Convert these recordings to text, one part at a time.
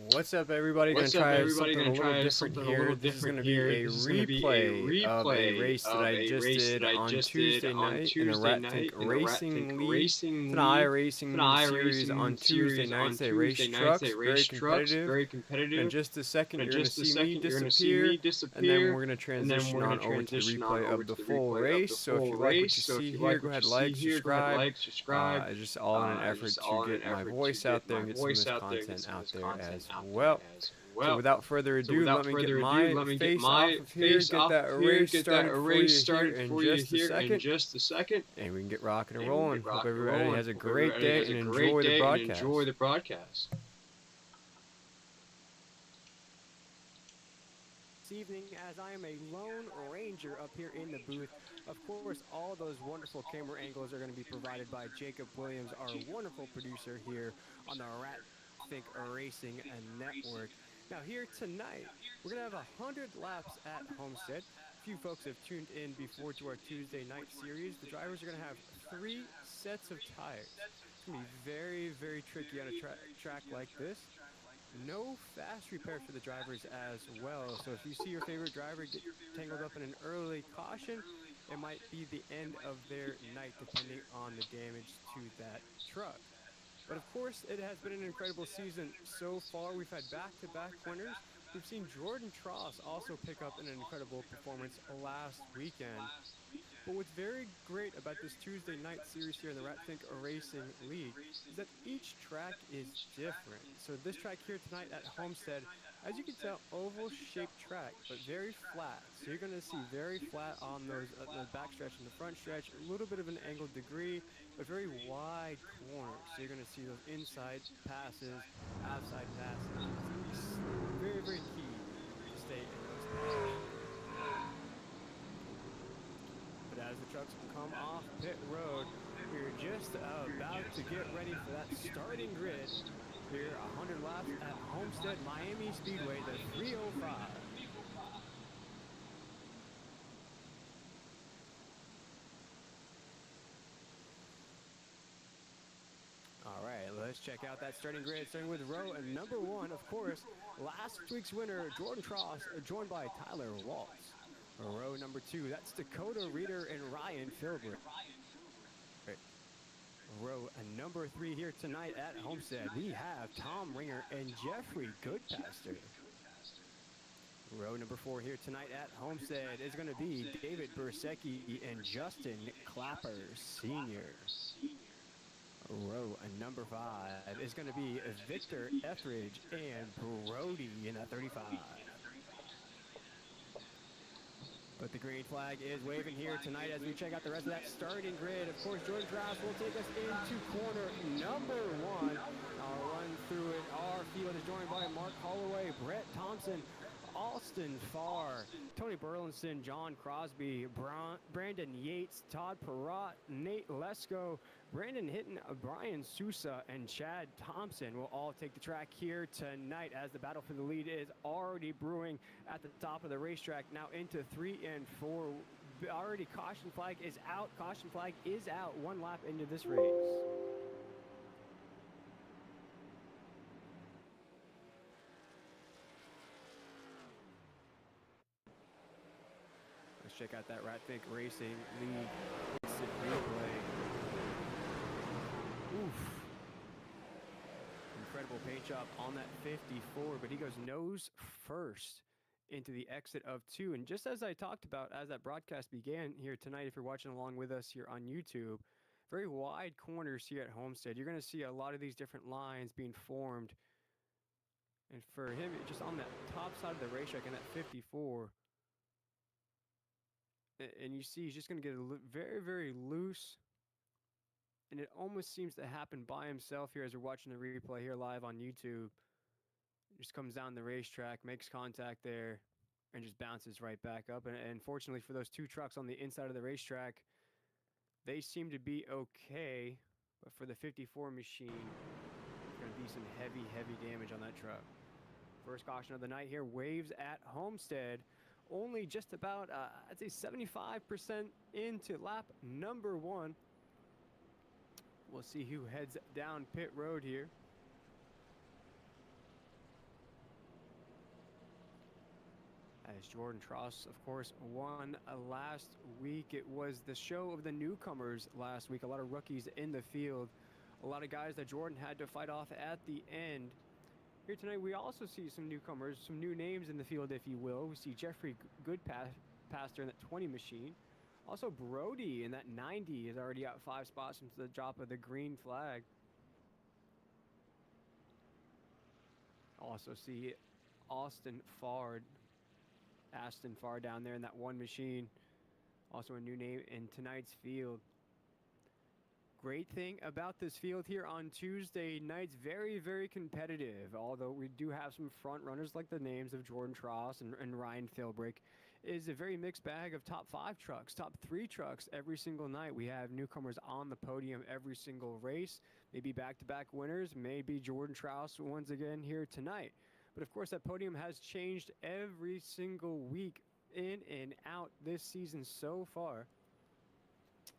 What's up, everybody? Gonna try something a little different here. This is gonna be a replay of a race that I just did on Tuesday night in the Rat Think Racing League. It's an iRacing series on Tuesday nights. They race trucks, very competitive. In just a second, you're gonna see me disappear, and then we're gonna transition on over to the replay of the full race. So if you like what you see here, go ahead, like, subscribe. Just all in an effort to get my voice out there and get some of this content out there as well. So without further ado, let me get my face off of here, get that race started for you here in just a second, and we can get rocking and rolling. Hope everybody has a great day and enjoy the broadcast. This evening, as I am a lone ranger up here in the booth. Of course, all those wonderful camera angles are going to be provided by Jacob Williams, our wonderful producer here on the Rat Think Racing Network. Now here tonight, we're going to have 100 laps at Homestead. A few folks have tuned in before to our Tuesday night series. The drivers are going to have 3 sets of tires. It's going to be very, very tricky on a track like this. No fast repairs for the drivers as well. So if you see your favorite driver get tangled up in an early caution, it might be the end of their night depending on the damage to that truck. But of course, it has been an incredible season so far. We've had back-to-back winners. We've seen Jordan Tross also pick up an incredible performance last weekend. But what's very great about this Tuesday night series here in the Rat Think Racing League is that each track is different. So this track here tonight at Homestead, as you can tell, oval-shaped track, but very flat. So you're going to see very flat on those the back stretch and the front stretch, a little bit of an angled degree, but very wide corners. So you're going to see those inside passes, outside passes. It's very, very key to stay in those positions. But as the trucks come off pit road, we're just about to get ready for that starting grid here, 100 laps at Homestead Miami Speedway, the 305. All right, let's check out that starting grid, starting with row number 1, of course, last week's winner, Jordan Tross, joined by Tyler Waltz. Row number 2, that's Dakota Reeder and Ryan Filbert. Row number 3 here tonight at Homestead, we have Tom Ringer and Jeffrey Goodpaster. Row number 4 here tonight at Homestead is going to be David Bursecki and Justin Clapper Sr. Row number 5 is going to be Victor Etheridge and Brody in a 35. But the green flag is waving here tonight as we check out the rest of that starting grid. Of course, Jordan Tross will take us into corner number 1. I'll run through it. Our field is joined by Mark Holloway, Brett Thompson, Austin Farr, Tony Burlinson, John Crosby, Brandon Yates, Todd Perrott, Nate Lesko, Brandon Hinton, Brian Sousa, and Chad Thompson will all take the track here tonight as the battle for the lead is already brewing at the top of the racetrack. Now into 3 and 4. Already caution flag is out. Caution flag is out 1 lap into this race. Let's check out that Rat Think Racing League instant replay. Oof. Incredible paint job on that 54, but he goes nose first into the exit of 2. And just as I talked about as that broadcast began here tonight, if you're watching along with us here on YouTube, very wide corners here at Homestead. You're going to see a lot of these different lines being formed. And for him, just on that top side of the racetrack in that 54, and you see he's just going to get very, very loose. And it almost seems to happen by himself here as we're watching the replay here live on YouTube. Just comes down the racetrack, makes contact there, and just bounces right back up. And fortunately for those 2 trucks on the inside of the racetrack, they seem to be okay. But for the 54 machine, there's going to be some heavy, heavy damage on that truck. First caution of the night here, waves at Homestead. Only just about, I'd say 75% into lap number 1. We'll see who heads down pit road here. as Jordan Tross, of course, won last week. It was the show of the newcomers last week. A lot of rookies in the field. A lot of guys that Jordan had to fight off at the end. Here tonight, we also see some newcomers, some new names in the field, if you will. We see Jeffrey Goodpaster in that 20 machine. Also, Brody in that 90 is already out 5 spots into the drop of the green flag. Also see Aston Farr down there in that 1 machine. Also a new name in tonight's field. Great thing about this field here on Tuesday nights, very, very competitive. Although we do have some front runners like the names of Jordan Tross and Ryan Philbrick, is a very mixed bag of top 5 trucks, top 3 trucks every single night. We have newcomers on the podium every single race, maybe back-to-back winners, maybe Jordan Tross once again here tonight. But of course, that podium has changed every single week in and out this season so far.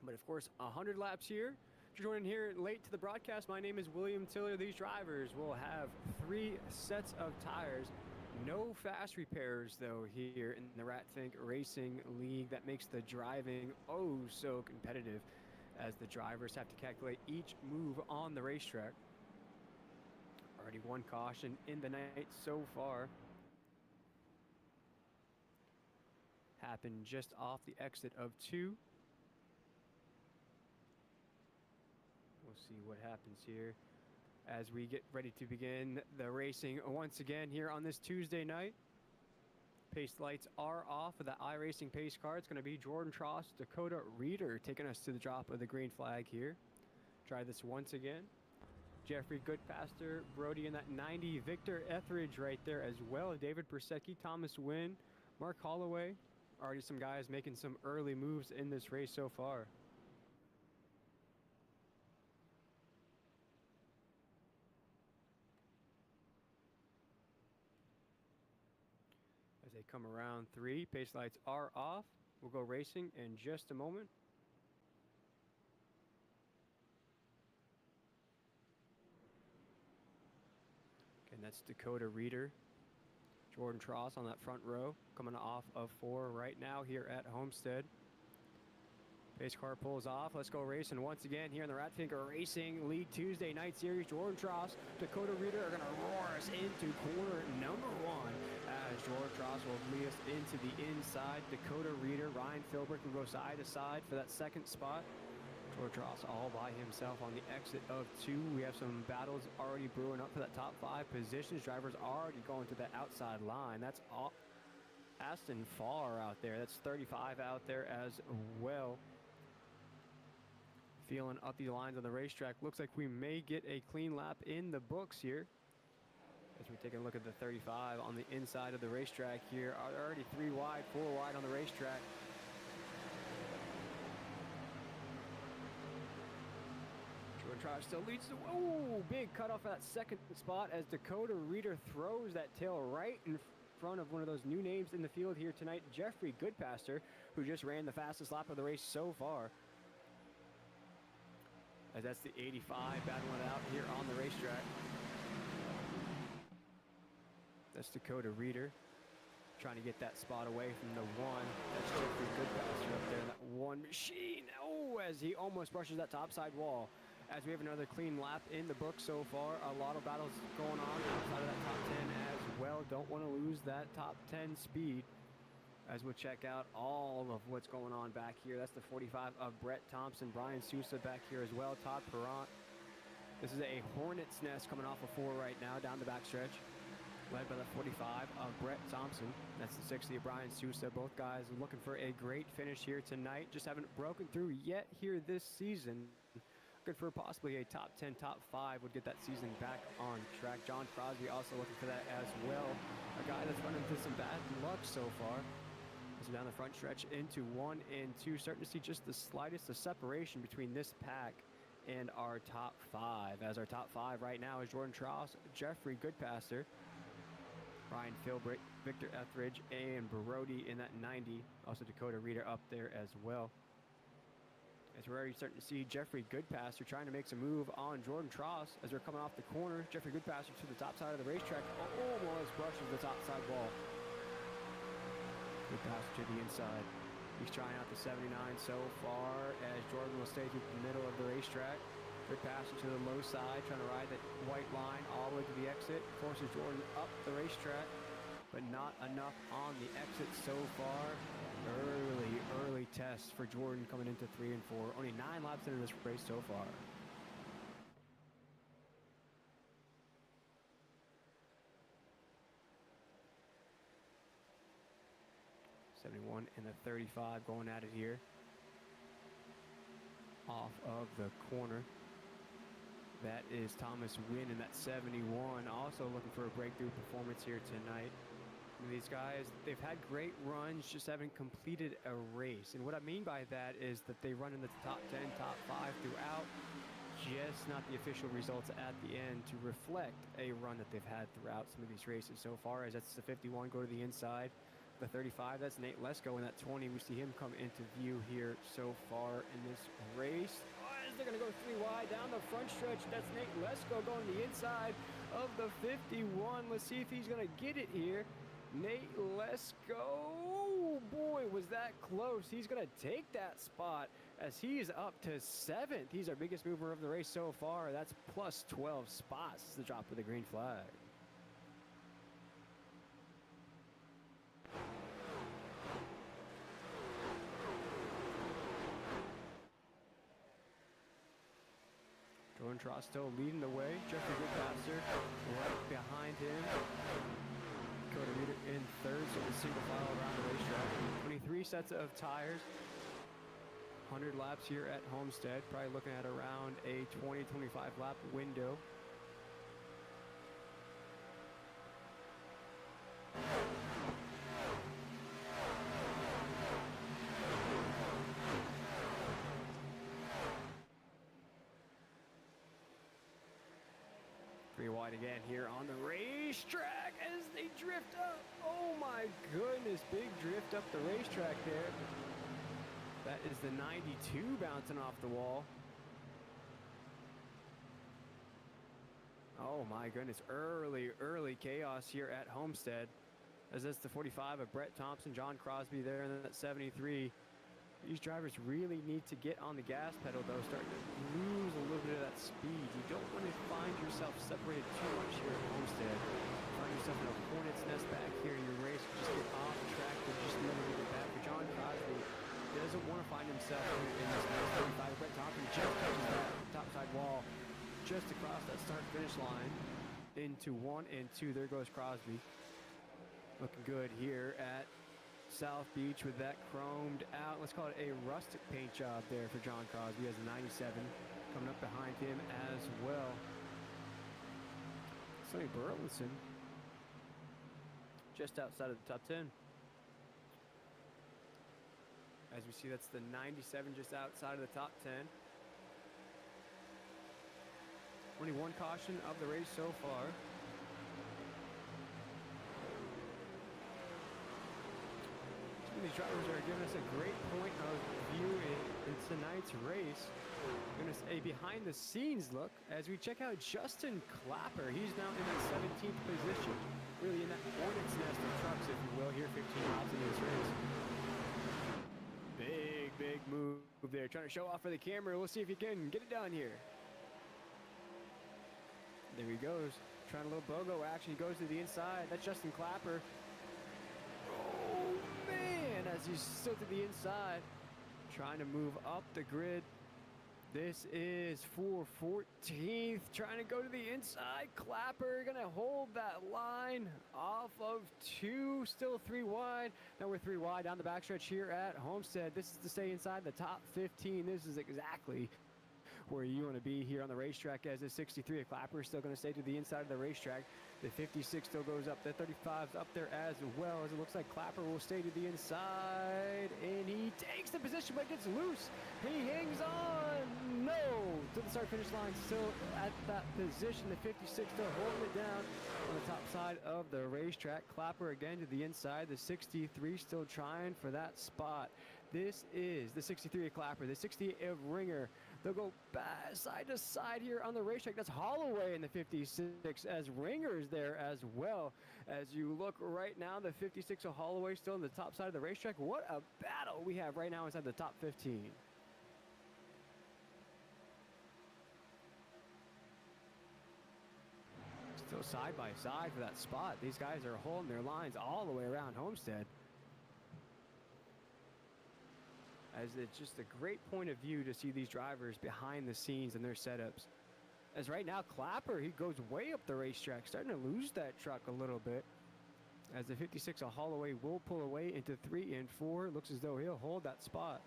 But of course, 100 laps here. If you're joining here late to the broadcast, my name is William Tiller. These drivers will have 3 sets of tires. No fast repairs, though, here in the Iracing Racing League. That makes the driving oh so competitive, as the drivers have to calculate each move on the racetrack. Already 1 caution in the night so far. Happened just off the exit of 2. We'll see what happens here as we get ready to begin the racing once again here on this Tuesday night. Pace lights are off for the Iracing pace car. It's going to be Jordan Tross, Dakota Reeder taking us to the drop of the green flag here. Try this once again. Jeffrey Goodpaster, Brody in that 90, Victor Etheridge right there as well. David Persecki, Thomas Wynn, Mark Holloway. Already some guys making some early moves in this race so far. As they come around 3, pace lights are off. We'll go racing in just a moment. And that's Dakota Reeder. Jordan Tross on that front row, coming off of 4 right now here at Homestead. Pace car pulls off. Let's go racing once again here in the Iracing Racing League Tuesday night series. Jordan Tross, Dakota Reeder are going to roar us into corner number 1 as Jordan Tross will lead us into the inside. Dakota Reeder, Ryan Philbrick will go side to side for that 2nd spot. Jordan Tross all by himself on the exit of 2. We have some battles already brewing up for that top 5 positions. Drivers already going to that outside line. That's all. Aston Farr out there. That's 35 out there as well. Feeling up the lines on the racetrack. Looks like we may get a clean lap in the books here. As we take a look at the 35 on the inside of the racetrack here. Already 3 wide, 4 wide on the racetrack. Jordan Tross still leads the, oh, big cutoff at that 2nd spot as Dakota Reeder throws that tail right in front of one of those new names in the field here tonight, Jeffrey Goodpaster, who just ran the fastest lap of the race so far. As that's the 85 battling it out here on the racetrack. That's Dakota Reeder trying to get that spot away from the 1. That's Jeffrey Goodpaster up there in that 1 machine. Oh, as he almost brushes that topside wall. As we have another clean lap in the book so far. A lot of battles going on outside of that top 10 as well. Don't want to lose that top 10 speed. As we'll check out all of what's going on back here. That's the 45 of Brett Thompson. Brian Sousa back here as well. Todd Perrant. This is a hornet's nest coming off of 4 right now down the backstretch. Led by the 45 of Brett Thompson. That's the 60 of Brian Sousa. Both guys looking for a great finish here tonight. Just haven't broken through yet here this season. Looking for possibly a top 10, top 5 would get that season back on track. John Crosby also looking for that as well. A guy that's run into some bad luck so far. As we're down the front stretch into 1 and 2, starting to see just the slightest of separation between this pack and our top 5. As our top 5 right now is Jordan Tross, Jeffrey Goodpaster, Ryan Philbrick, Victor Etheridge, and Brody in that 90. Also Dakota Reeder up there as well. As we're already starting to see Jeffrey Goodpaster trying to make some move on Jordan Tross as we're coming off the corner. Jeffrey Goodpaster to the top side of the racetrack almost brushes the top side wall. Good pass to the inside. He's trying out the 79 so far as Jordan will stay through the middle of the racetrack. Good pass to the low side, trying to ride that white line all the way to the exit. Forces Jordan up the racetrack, but not enough on the exit so far. Early test for Jordan coming into 3 and 4. Only 9 laps into this race so far. '71 and the 35 going at it here. Off of the corner. That is Thomas Wynn in that 71. Also looking for a breakthrough performance here tonight. These guys, they've had great runs, just haven't completed a race. And what I mean by that is that they run in the top 10, top 5 throughout, just not the official results at the end to reflect a run that they've had throughout some of these races so far. As that's the 51 go to the inside. The 35, that's Nate Lesko in that 20. We see him come into view here so far in this race. As they're going to go 3 wide down the front stretch. That's Nate Lesko going to the inside of the 51. Let's see if he's going to get it here. Nate Lesko, boy, was that close. He's going to take that spot as he's up to 7th. He's our biggest mover of the race so far. That's plus 12 spots. It's the drop of the green flag. Jordan Trost still leading the way. Jeffrey Goodpasser right behind him. Dakota Reeder in 3rd, so the single file around the racetrack. 23 sets of tires. 100 laps here at Homestead. Probably looking at around a 20-25 lap window. Wide again here on the racetrack as they drift up. Oh my goodness, big drift up the racetrack there. That is the 92 bouncing off the wall. Oh my goodness, early chaos here at Homestead. As that's the 45 of Brett Thompson, John Crosby there, and then that 73. These drivers really need to get on the gas pedal, though, starting to lose a little bit of that speed. You don't want to find yourself separated too much here at Homestead. Find yourself in a hornet's nest back here in your race. Just get off track and just never get back. For John Crosby, he doesn't want to find himself in this nice 35. Brett Thompson just touches that topside wall just across that start-finish line into 1 and 2. There goes Crosby. Looking good here at South Beach with that chromed out. Let's call it a rustic paint job there for John Crosby. He has a 97 coming up behind him as well. Sonny Burleson just outside of the top 10. As we see, that's the 97 just outside of the top 10. Only one caution of the race so far. These drivers are giving us a great point of view in tonight's race. I'm going to say behind the scenes look as we check out Justin Clapper. He's now in that 17th position, really in that hornet's nest of trucks, if you will, here 15 laps into this race. Big move there, trying to show off for the camera. We'll see if he can get it done here. There he goes, trying a little BOGO action. He goes to the inside. That's Justin Clapper. As he's still to the inside, trying to move up the grid. This is for 14th, trying to go to the inside. Clapper gonna hold that line off of 2, still 3 wide. Now we're 3 wide down the backstretch here at Homestead. This is to stay inside the top 15. This is exactly where you want to be here on the racetrack, as the 63 of Clapper is still going to stay to the inside of the racetrack. The 56 still goes up. The 35's up there as well, as it looks like Clapper will stay to the inside, and he takes the position but gets loose. He hangs on, no, to the start-finish line, still at that position. The 56 still holding it down on the top side of the racetrack. Clapper again to the inside. The 63 still trying for that spot. This is the 63 of Clapper, the 68 of Ringer, They'll go side to side here on the racetrack. That's Holloway in the 56, as Ringer's there as well. As you look right now, the 56 of Holloway still on the top side of the racetrack. What a battle we have right now inside the top 15. Still side by side for that spot. These guys are holding their lines all the way around Homestead. As it's just a great point of view to see these drivers behind the scenes and their setups. As right now, Clapper, he goes way up the racetrack, starting to lose that truck a little bit. As the 56 of Holloway will pull away into 3 and 4. Looks as though he'll hold that spot.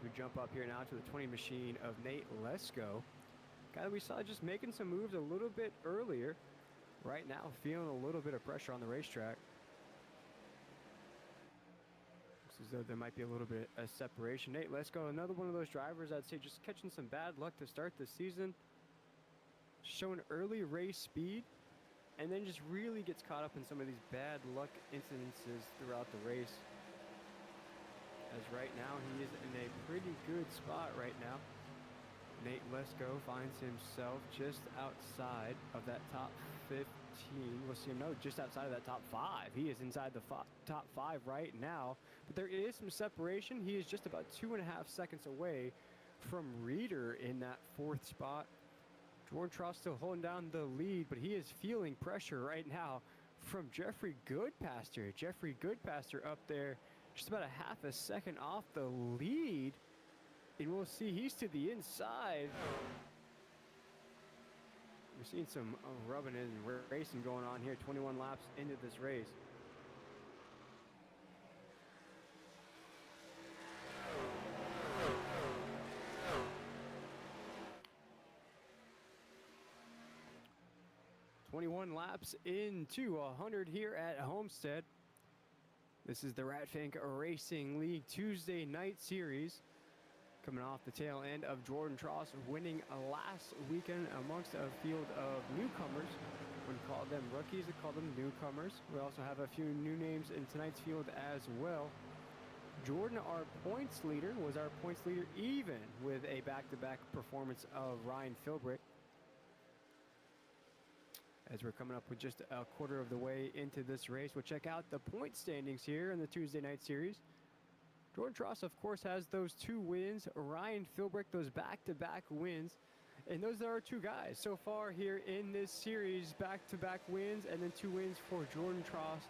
We jump up here now to the 20 machine of Nate Lesko. Guy that we saw just making some moves a little bit earlier. Right now, feeling a little bit of pressure on the racetrack. Looks as though there might be a little bit of separation. Nate Lesko, another one of those drivers I'd say just catching some bad luck to start the season. Showing early race speed, and then just really gets caught up in some of these bad luck incidences throughout the race. As right now, he is in a pretty good spot right now. Nate Lesko finds himself just outside of that top 15. We'll see him, no, just outside of that top 5. He is inside the top 5 right now. But there is some separation. He is just about 2.5 seconds away from Reeder in that 4th spot. Jordan Tross still holding down the lead, but he is feeling pressure right now from Jeffrey Goodpaster. Jeffrey Goodpaster up there, just about a 0.5 second off the lead. And we'll see he's to the inside. We're seeing some rubbing and racing going on here. 21 laps into this race. "21 laps into 100 here at Homestead." This is the Ratfink Racing League Tuesday night series. Coming off the tail end of Jordan Tross winning last weekend amongst a field of newcomers. Wouldn't call them rookies, we call them newcomers. We also have a few new names in tonight's field as well. Jordan, our points leader, was our points leader even with a back-to-back performance of Ryan Philbrick. As we're coming up with just a quarter of the way into this race, we'll check out the point standings here in the Tuesday night series. Jordan Tross, of course, has those 2 wins. Ryan Philbrick, those back-to-back wins. And those are our 2 guys so far here in this series. Back-to-back wins, and then 2 wins for Jordan Tross.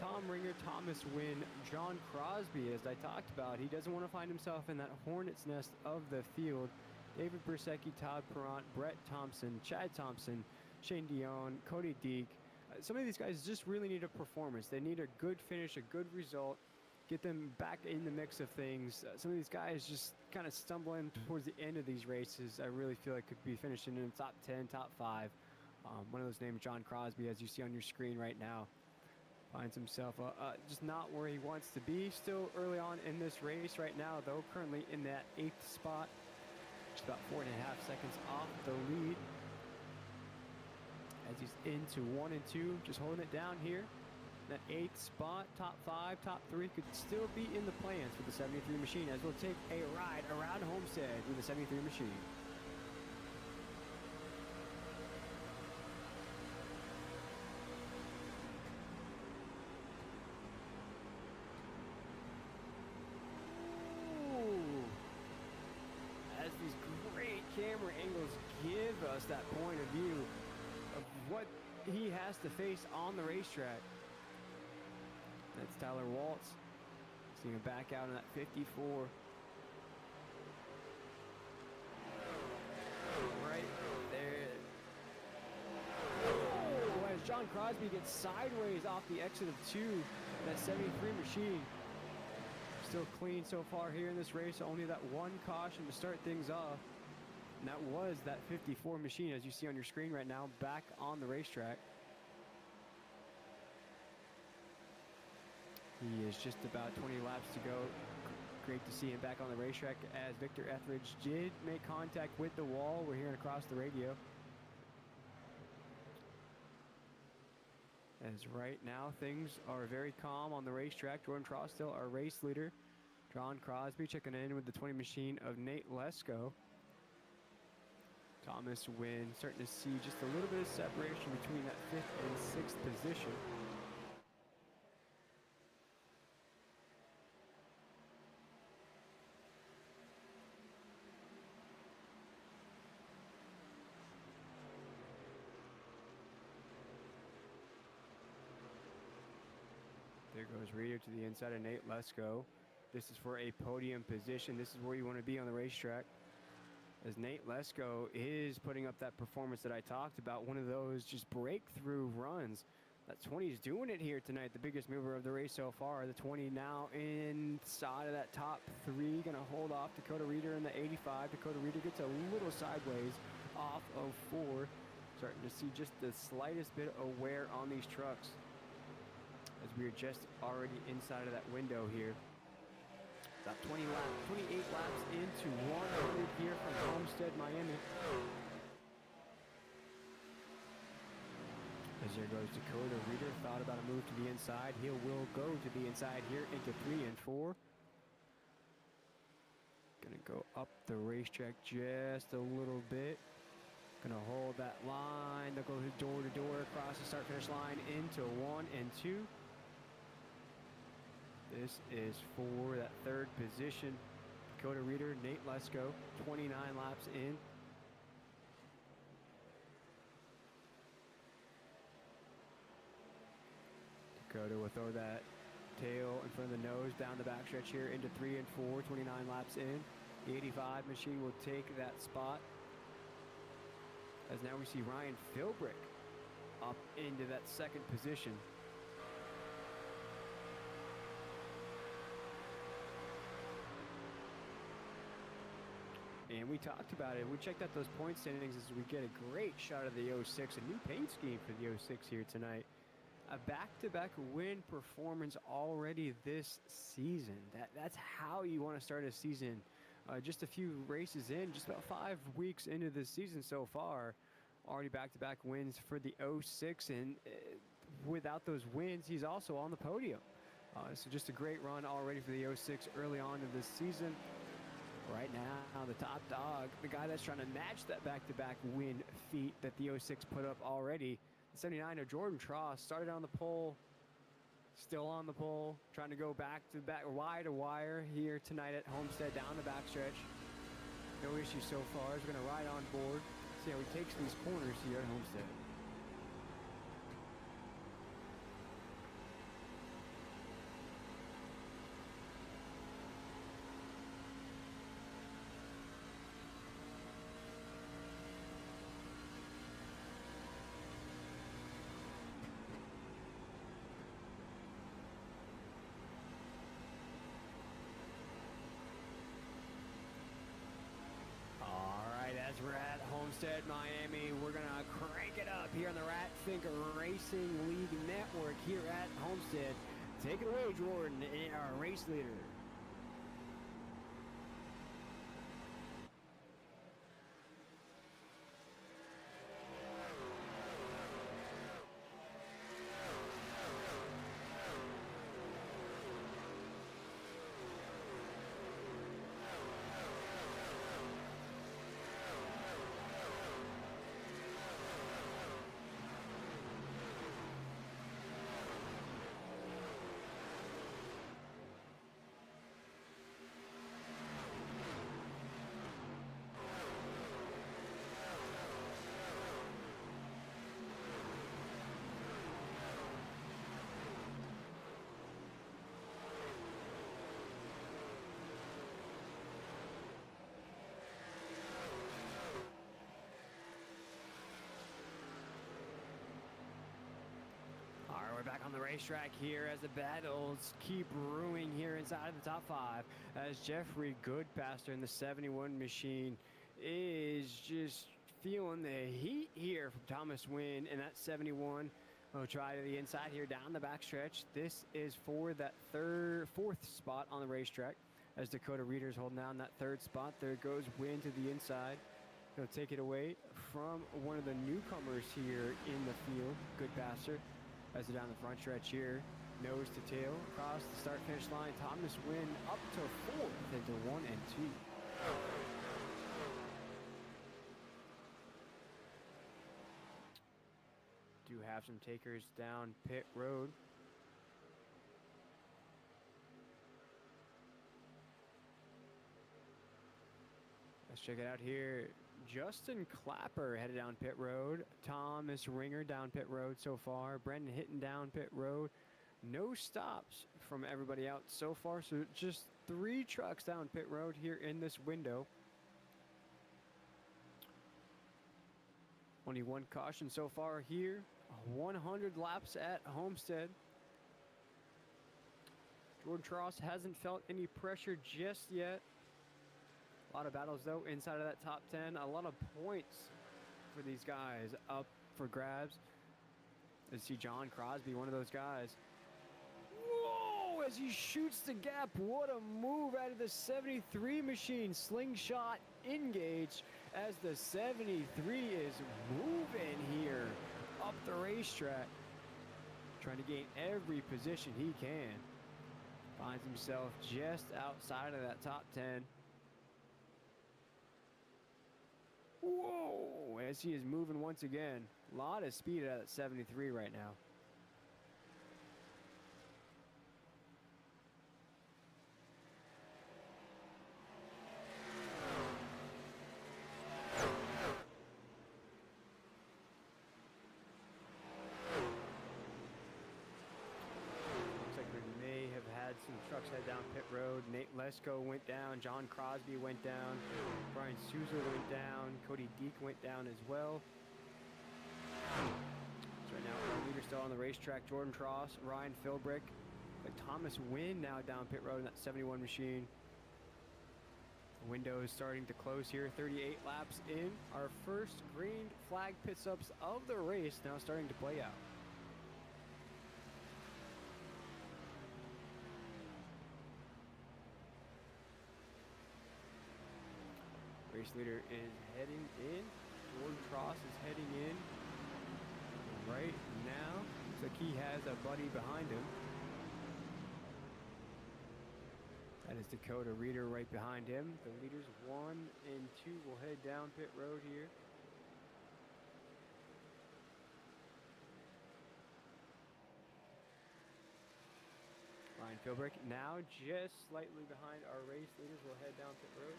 Tom Ringer, Thomas Wynn, John Crosby, as I talked about. He doesn't want to find himself in that hornet's nest of the field. David Bersecki, Todd Perrant, Brett Thompson, Chad Thompson, Shane Dion, Cody Deek. Some of these guys just really need a performance. They need a good finish, a good result. Get them back in the mix of things. Some of these guys just kind of stumbling towards the end of these races. I really feel like could be finishing in the top 10, top 5. One of those names, John Crosby, as you see on your screen right now, finds himself just not where he wants to be. Still early on in this race right now, though, currently in that 8th spot. Just about 4.5 seconds off the lead. As he's into 1 and 2, just holding it down here. That 8th spot, top 5, top 3 could still be in the plans for the 73 machine, as we'll take a ride around Homestead with the 73 machine. Ooh. As these great camera angles give us that point of view of what he has to face on the racetrack. That's Tyler Waltz. Seeing him back out in that 54. Right there. Oh, as John Crosby gets sideways off the exit of 2, that 73 machine. Still clean so far here in this race. Only that 1 caution to start things off. And that was that 54 machine, as you see on your screen right now, back on the racetrack. He is just about 20 laps to go. Great to see him back on the racetrack, as Victor Etheridge did make contact with the wall. We're hearing across the radio. As right now things are very calm on the racetrack. Jordan Traw still our race leader. John Crosby checking in with the 20 machine of Nate Lesko. Thomas Wynn starting to see just a little bit of separation between that 5th and 6th position. There goes Reader to the inside of Nate Lesko. This is for a podium position. This is where you want to be on the racetrack. As Nate Lesko is putting up that performance that I talked about, one of those just breakthrough runs. That 20 is doing it here tonight, the biggest mover of the race so far. The 20 now inside of that top 3, gonna hold off Dakota Reader in the 85. Dakota Reader gets a little sideways off of 4. Starting to see just the slightest bit of wear on these trucks, as we are just already inside of that window here. About 28 laps into 100 here from Homestead, Miami. As there goes Dakota Reader, thought about a move to the inside. He will go to the inside here into 3 and 4. Gonna go up the racetrack just a little bit. Gonna hold that line. They'll go door to door across the start finish line into 1 and 2. This is for that 3rd position. Dakota Reader, Nate Lesko, 29 laps in. Dakota will throw that tail in front of the nose down the backstretch here into 3 and 4, 29 laps in. The 85 machine will take that spot. As now we see Ryan Philbrick up into that 2nd position. And we talked about it. We checked out those point standings as we get a great shot of the 06, a new paint scheme for the 06 here tonight. A back-to-back win performance already this season. That's how you want to start a season. Just a few races in, just about 5 weeks into the season so far. Already back-to-back wins for the 06, and without those wins, he's also on the podium. So just a great run already for the 06 early on in this season. Right now, the top dog, the guy that's trying to match that back-to-back win feat that the 06 put up already. The 79 of Jordan Traw started on the pole, still on the pole, trying to go back to back, wire to wire here tonight at Homestead down the backstretch. No issues so far. He's going to ride on board, see how he takes these corners here at Homestead. We're at Homestead, Miami. We're going to crank it up here on the Ratfinger Racing League Network here at Homestead. Take it away, Jordan, our race leader. We're back on the racetrack here as the battles keep brewing here inside of the top 5, as Jeffrey Goodpaster in the 71 machine is just feeling the heat here from Thomas Wynn in that 71. We'll try to the inside here down the backstretch. This is for that 4th spot on the racetrack, as Dakota Reader's holding down that 3rd spot. There goes Wynn to the inside. He'll take it away from one of the newcomers here in the field, Goodpaster. As they're down the front stretch here, nose to tail, across the start-finish line. Thomas Wynn up to 4th into 1 and 2. Do have some takers down pit road. Let's check it out here. Justin Clapper headed down pit road. Thomas Ringer down pit road so far. Brendan Hitton down pit road. No stops from everybody out so far. So just 3 trucks down pit road here in this window. Only 1 caution so far here. 100 laps at Homestead. Jordan Tross hasn't felt any pressure just yet. A lot of battles, though, inside of that top 10. A lot of points for these guys up for grabs. Let's see John Crosby, one of those guys. Whoa, as he shoots the gap. What a move out of the 73 machine. Slingshot engaged as the 73 is moving here up the racetrack. Trying to gain every position he can. Finds himself just outside of that top 10. Whoa, as he is moving once again. A lot of speed out of that 73 right now. Looks like we may have had some trucks head down pit road. Nate Lesko went down. John Crosby went down. Brian Souza went down. Cody Deek went down as well. So right now, our leader still on the racetrack. Jordan Tross, Ryan Philbrick. Like Thomas Wynn now down pit road in that 71 machine. The window is starting to close here. 38 laps in. Our first green flag pit stops of the race now starting to play out. Race leader is heading in. Jordan Tross is heading in right now. Looks like he has a buddy behind him. That is Dakota Reeder right behind him. The leaders 1 and 2 will head down pit road here. Ryan Philbrick now just slightly behind our race leaders will head down pit road.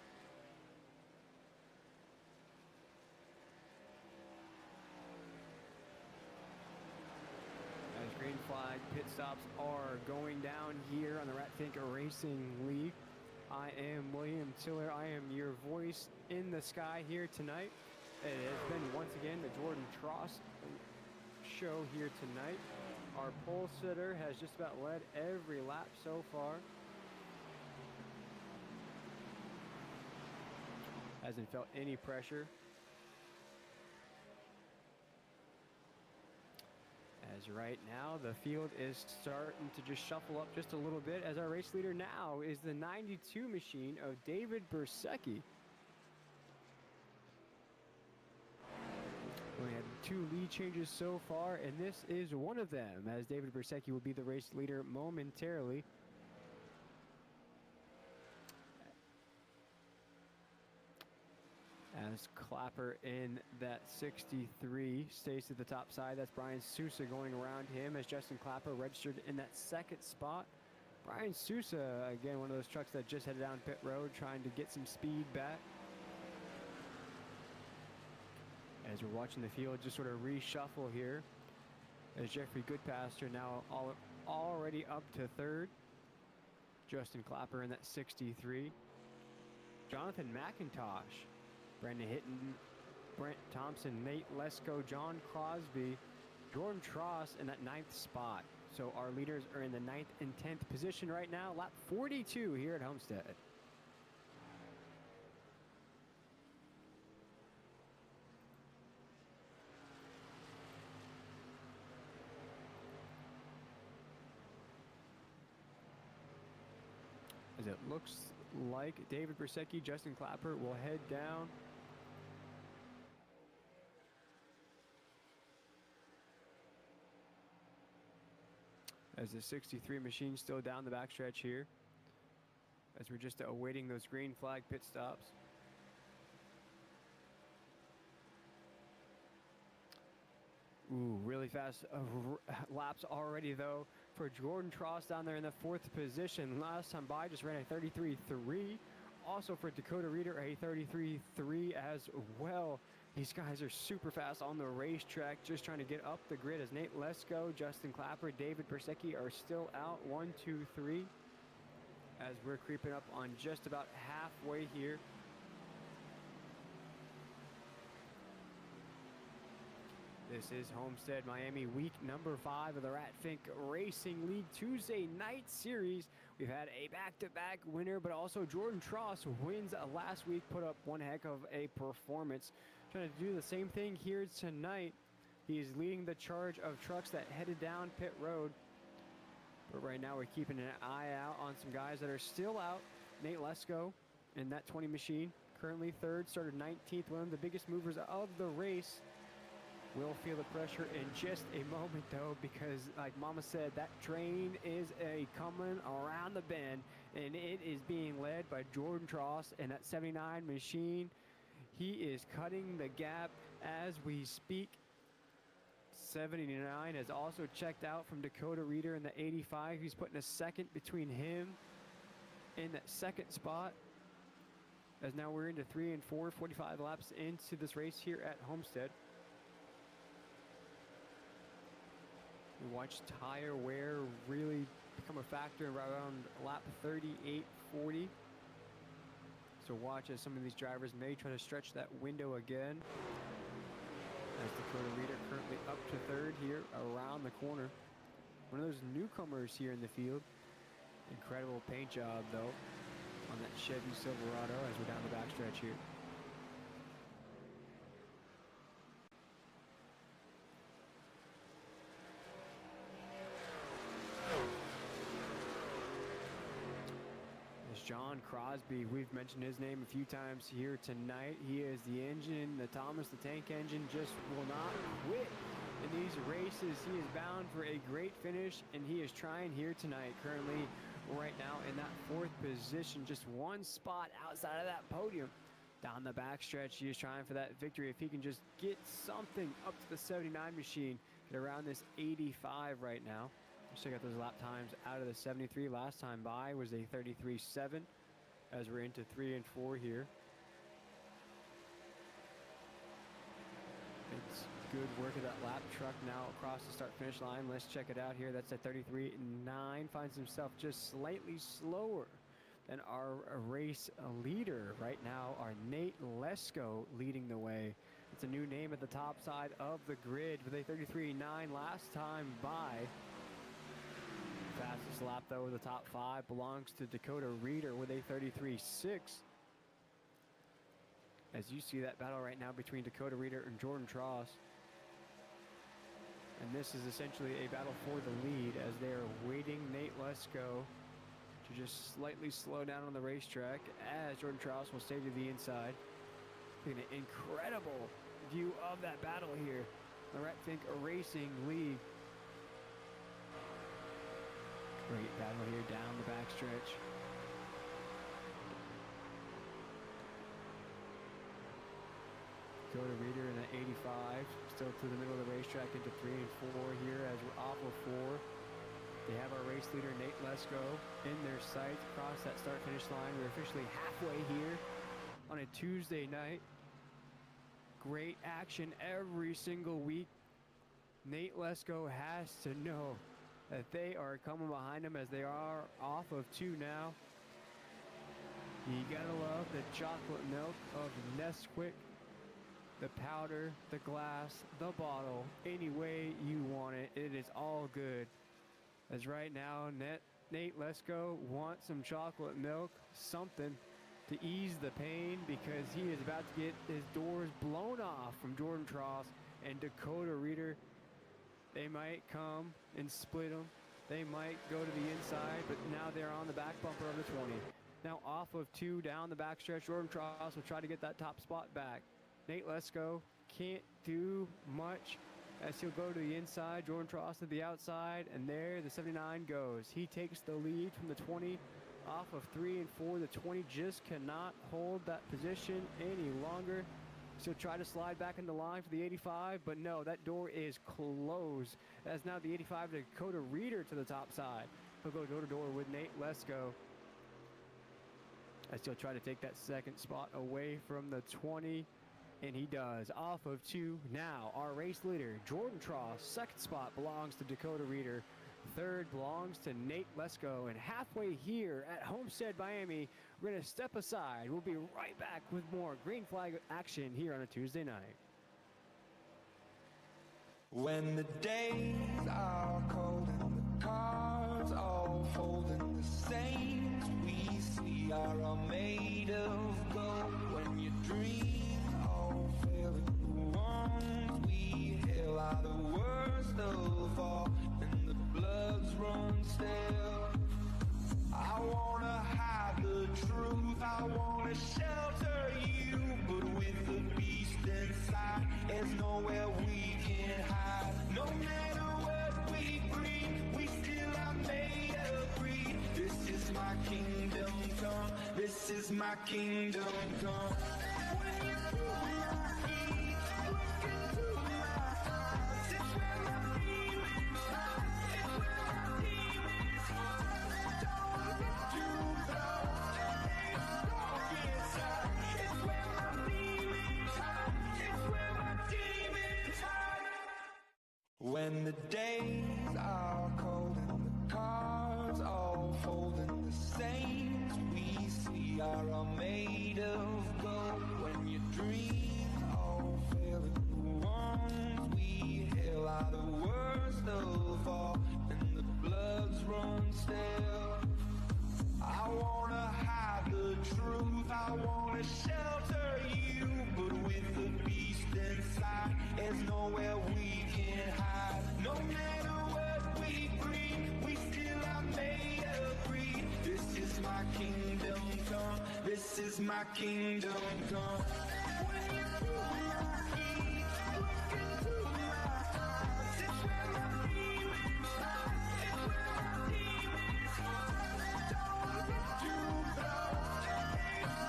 As green flag pit stops are going down here on the Ratfink Racing League. I am William Tiller. I am your voice in the sky here tonight. It has been once again the Jordan Tross show here tonight. Our pole sitter has just about led every lap so far. Hasn't felt any pressure. As right now, the field is starting to just shuffle up just a little bit as our race leader now is the 92 machine of David Bersecki. We had 2 lead changes so far, and this is one of them, as David Bersecki will be the race leader momentarily. As Clapper in that 63 stays to the top side. That's Brian Sousa going around him as Justin Clapper registered in that 2nd spot. Brian Sousa, again, one of those trucks that just headed down pit road trying to get some speed back. As we're watching the field just sort of reshuffle here. As Jeffrey Goodpaster now already up to 3rd. Justin Clapper in that 63. Jonathan McIntosh. Brendan Hitton, Brent Thompson, Nate Lesko, John Crosby, Jordan Tross in that 9th spot. So our leaders are in the 9th and 10th position right now. Lap 42 here at Homestead. As it looks like David Bersecki, Justin Clapper will head down. As the 63 machine still down the backstretch here, as we're just awaiting those green flag pit stops. Ooh, really fast laps already though for Jordan Tross down there in the 4th position. Last time by just ran a 33.3. Also for Dakota Reeder, a 33.3 as well. These guys are super fast on the racetrack, just trying to get up the grid as Nate Lesko, Justin Clapper, David Persecki are still out. 1, 2, 3. As we're creeping up on just about halfway here. This is Homestead Miami, week number 5 of the Rat Fink Racing League Tuesday night series. We've had a back-to-back winner, but also Jordan Tross wins last week, put up one heck of a performance. Trying to do the same thing here tonight. He is leading the charge of trucks that headed down pit road. But right now we're keeping an eye out on some guys that are still out. Nate Lesko in that 20 machine, currently 3rd, started 19th, one of the biggest movers of the race. We'll feel the pressure in just a moment though, because like Mama said, that train is coming around the bend, and it is being led by Jordan Tross and that 79 machine. He is cutting the gap as we speak. 79 has also checked out from Dakota Reeder in the 85. He's putting a second between him in that 2nd spot. As now we're into 3 and 4, 45 laps into this race here at Homestead. We watched tire wear really become a factor around lap 38, 40. So watch as some of these drivers may try to stretch that window again. As Dakota Reeder currently up to 3rd here around the corner. One of those newcomers here in the field. Incredible paint job though on that Chevy Silverado as we're down the backstretch here. John Crosby, we've mentioned his name a few times here tonight. He is the engine, the Thomas the Tank engine just will not quit in these races. He is bound for a great finish, and he is trying here tonight. Currently right now in that 4th position, just one spot outside of that podium. Down the backstretch, he is trying for that victory. If he can just get something up to the 79 machine, get around this 85 right now. Let's check out those lap times out of the 73. Last time by was a 33.7 as we're into 3 and 4 here. It's good work of that lap truck now across the start finish line. Let's check it out here. That's a 33.9. Finds himself just slightly slower than our race leader right now, our Nate Lesko leading the way. It's a new name at the top side of the grid with a 33.9 last time by. Fastest lap though, the top 5 belongs to Dakota Reeder with a 33.6. As you see that battle right now between Dakota Reeder and Jordan Tross. And this is essentially a battle for the lead as they are waiting Nate Lesko to just slightly slow down on the racetrack as Jordan Tross will stay to the inside. An incredible view of that battle here. The Rat Fink Racing League. Great battle here down the backstretch. Dakota Reeder in the 85, still to the middle of the racetrack into 3 and 4 here as we're off of 4. They have our race leader Nate Lesko in their sights across that start-finish line. We're officially halfway here on a Tuesday night. Great action every single week. Nate Lesko has to know that they are coming behind him as they are off of 2 now. You gotta love the chocolate milk of Nesquik, the powder, the glass, the bottle, any way you want it. It is all good. As right now, Nate Lesko wants some chocolate milk, something to ease the pain because he is about to get his doors blown off from Jordan Tross and Dakota Reeder. They might come and split them. They might go to the inside, but now they're on the back bumper of the 20. Now off of 2 down the backstretch, Jordan Tross will try to get that top spot back. Nate Lesko can't do much as he'll go to the inside. Jordan Tross to the outside, and there the 79 goes. He takes the lead from the 20 off of 3 and 4. The 20 just cannot hold that position any longer. So he'll try to slide back into line for the 85, but no, that door is closed. As now the 85 Dakota Reader to the top side. He'll go door to door with Nate Lesko, as he'll try to take that second spot away from the 20. And he does, off of 2. Now, our race leader, Jordan Tross, second spot belongs to Dakota Reader. Third belongs to Nate Lesko. And halfway here at Homestead, Miami, we're going to step aside. We'll be right back with more green flag action here on a Tuesday night. When the days are cold and the cards all fold and the saints we see are all made of gold, when your dreams all fail and the ones we hail are the worst of all and the bloods run stale, I wanna hide the truth, I wanna shelter you, but with the beast inside, there's nowhere we can hide. No matter what we breed, we still are made of greed. This is my kingdom come, this is my kingdom come. When you feel my heat, look into my eyes, it's where my demons hide, it's where my demons hide. Don't get too close, don't get inside, it's where my demons hide, it's where my demons hide. When the days are cold and the cards all fold and the saints we see are all made of gold, when your dreams all fail and the ones we hail are the worst of all and the bloods run stale, I wanna hide the truth, I wanna shelter you, but with the beast inside, there's nowhere we can hide. No matter what we breed, we still are made of greed. This is my kingdom come, this is my kingdom come. When you feel my heat, look into my eyes, it's where my demons hide, it's where my demons hide. Don't get too close,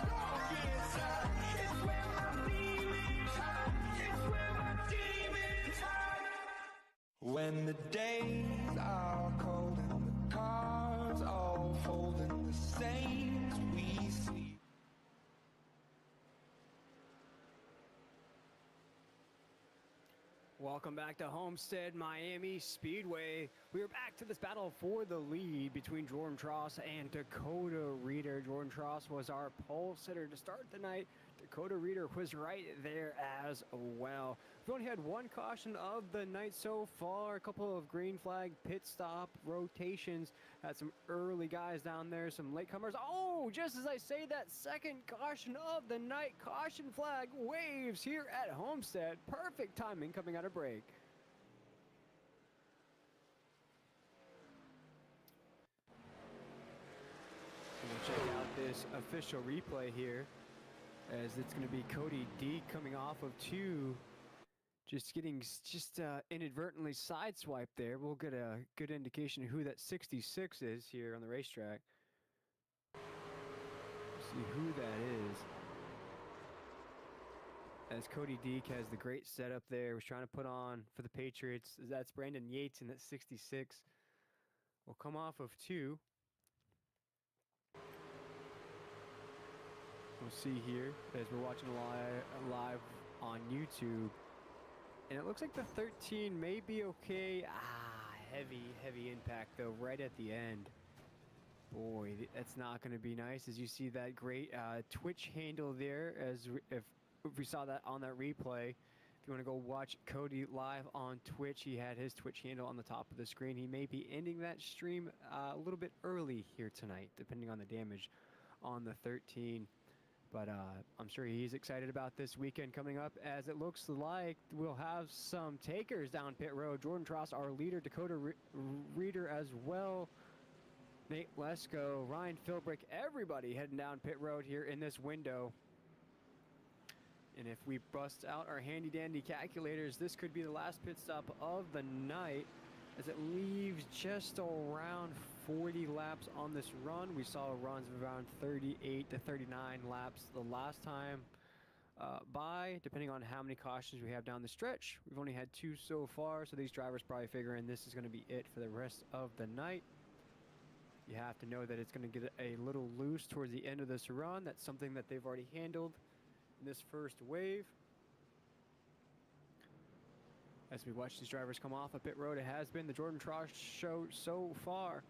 don't get inside, it's where my demons hide, it's where my demons hide. When the days are cold and the cards all fold and the saints we see. Welcome back to Homestead Miami Speedway. We are back to this battle for the lead between Jordan Tross and Dakota Reader. Jordan Tross was our pole sitter to start the night. Dakota Reader was right there as well. We've only had one caution of the night so far. A couple of green flag pit stop rotations. Had some early guys down there, some latecomers. Oh, just as I say that, second caution of the night. Caution flag waves here at Homestead. Perfect timing coming out of break. And we'll check out this official replay here, as it's going to be Cody D coming off of 2. Just getting inadvertently sideswiped there. We'll get a good indication of who that 66 is here on the racetrack. See who that is. As Cody Deek has the great setup there. Was trying to put on for the Patriots. That's Brandon Yates in that 66. Will come off of 2. We'll see here as we're watching live on YouTube. And it looks like the 13 may be okay. Heavy impact though, right at the end. Boy, that's not going to be nice. As you see that great Twitch handle there, as if we saw that on that replay. If you want to go watch Cody live on Twitch, he had his Twitch handle on the top of the screen. He may be ending that stream a little bit early here tonight, depending on the damage on the 13. But I'm sure he's excited about this weekend coming up, as it looks like we'll have some takers down pit road. Jordan Tross, our leader, Dakota Reader as well. Nate Lesko, Ryan Philbrick, everybody heading down pit road here in this window. And if we bust out our handy dandy calculators, this could be the last pit stop of the night, as it leaves just around 40 laps on this run. We saw runs of around 38 to 39 laps the last time depending on how many cautions we have down the stretch. We've only had 2 so far, so these drivers probably figuring this is going to be it for the rest of the night. You have to know that it's going to get a little loose towards the end of this run. That's something that they've already handled in this first wave. As we watch these drivers come off a pit road, it has been the Jordan Tross show so far.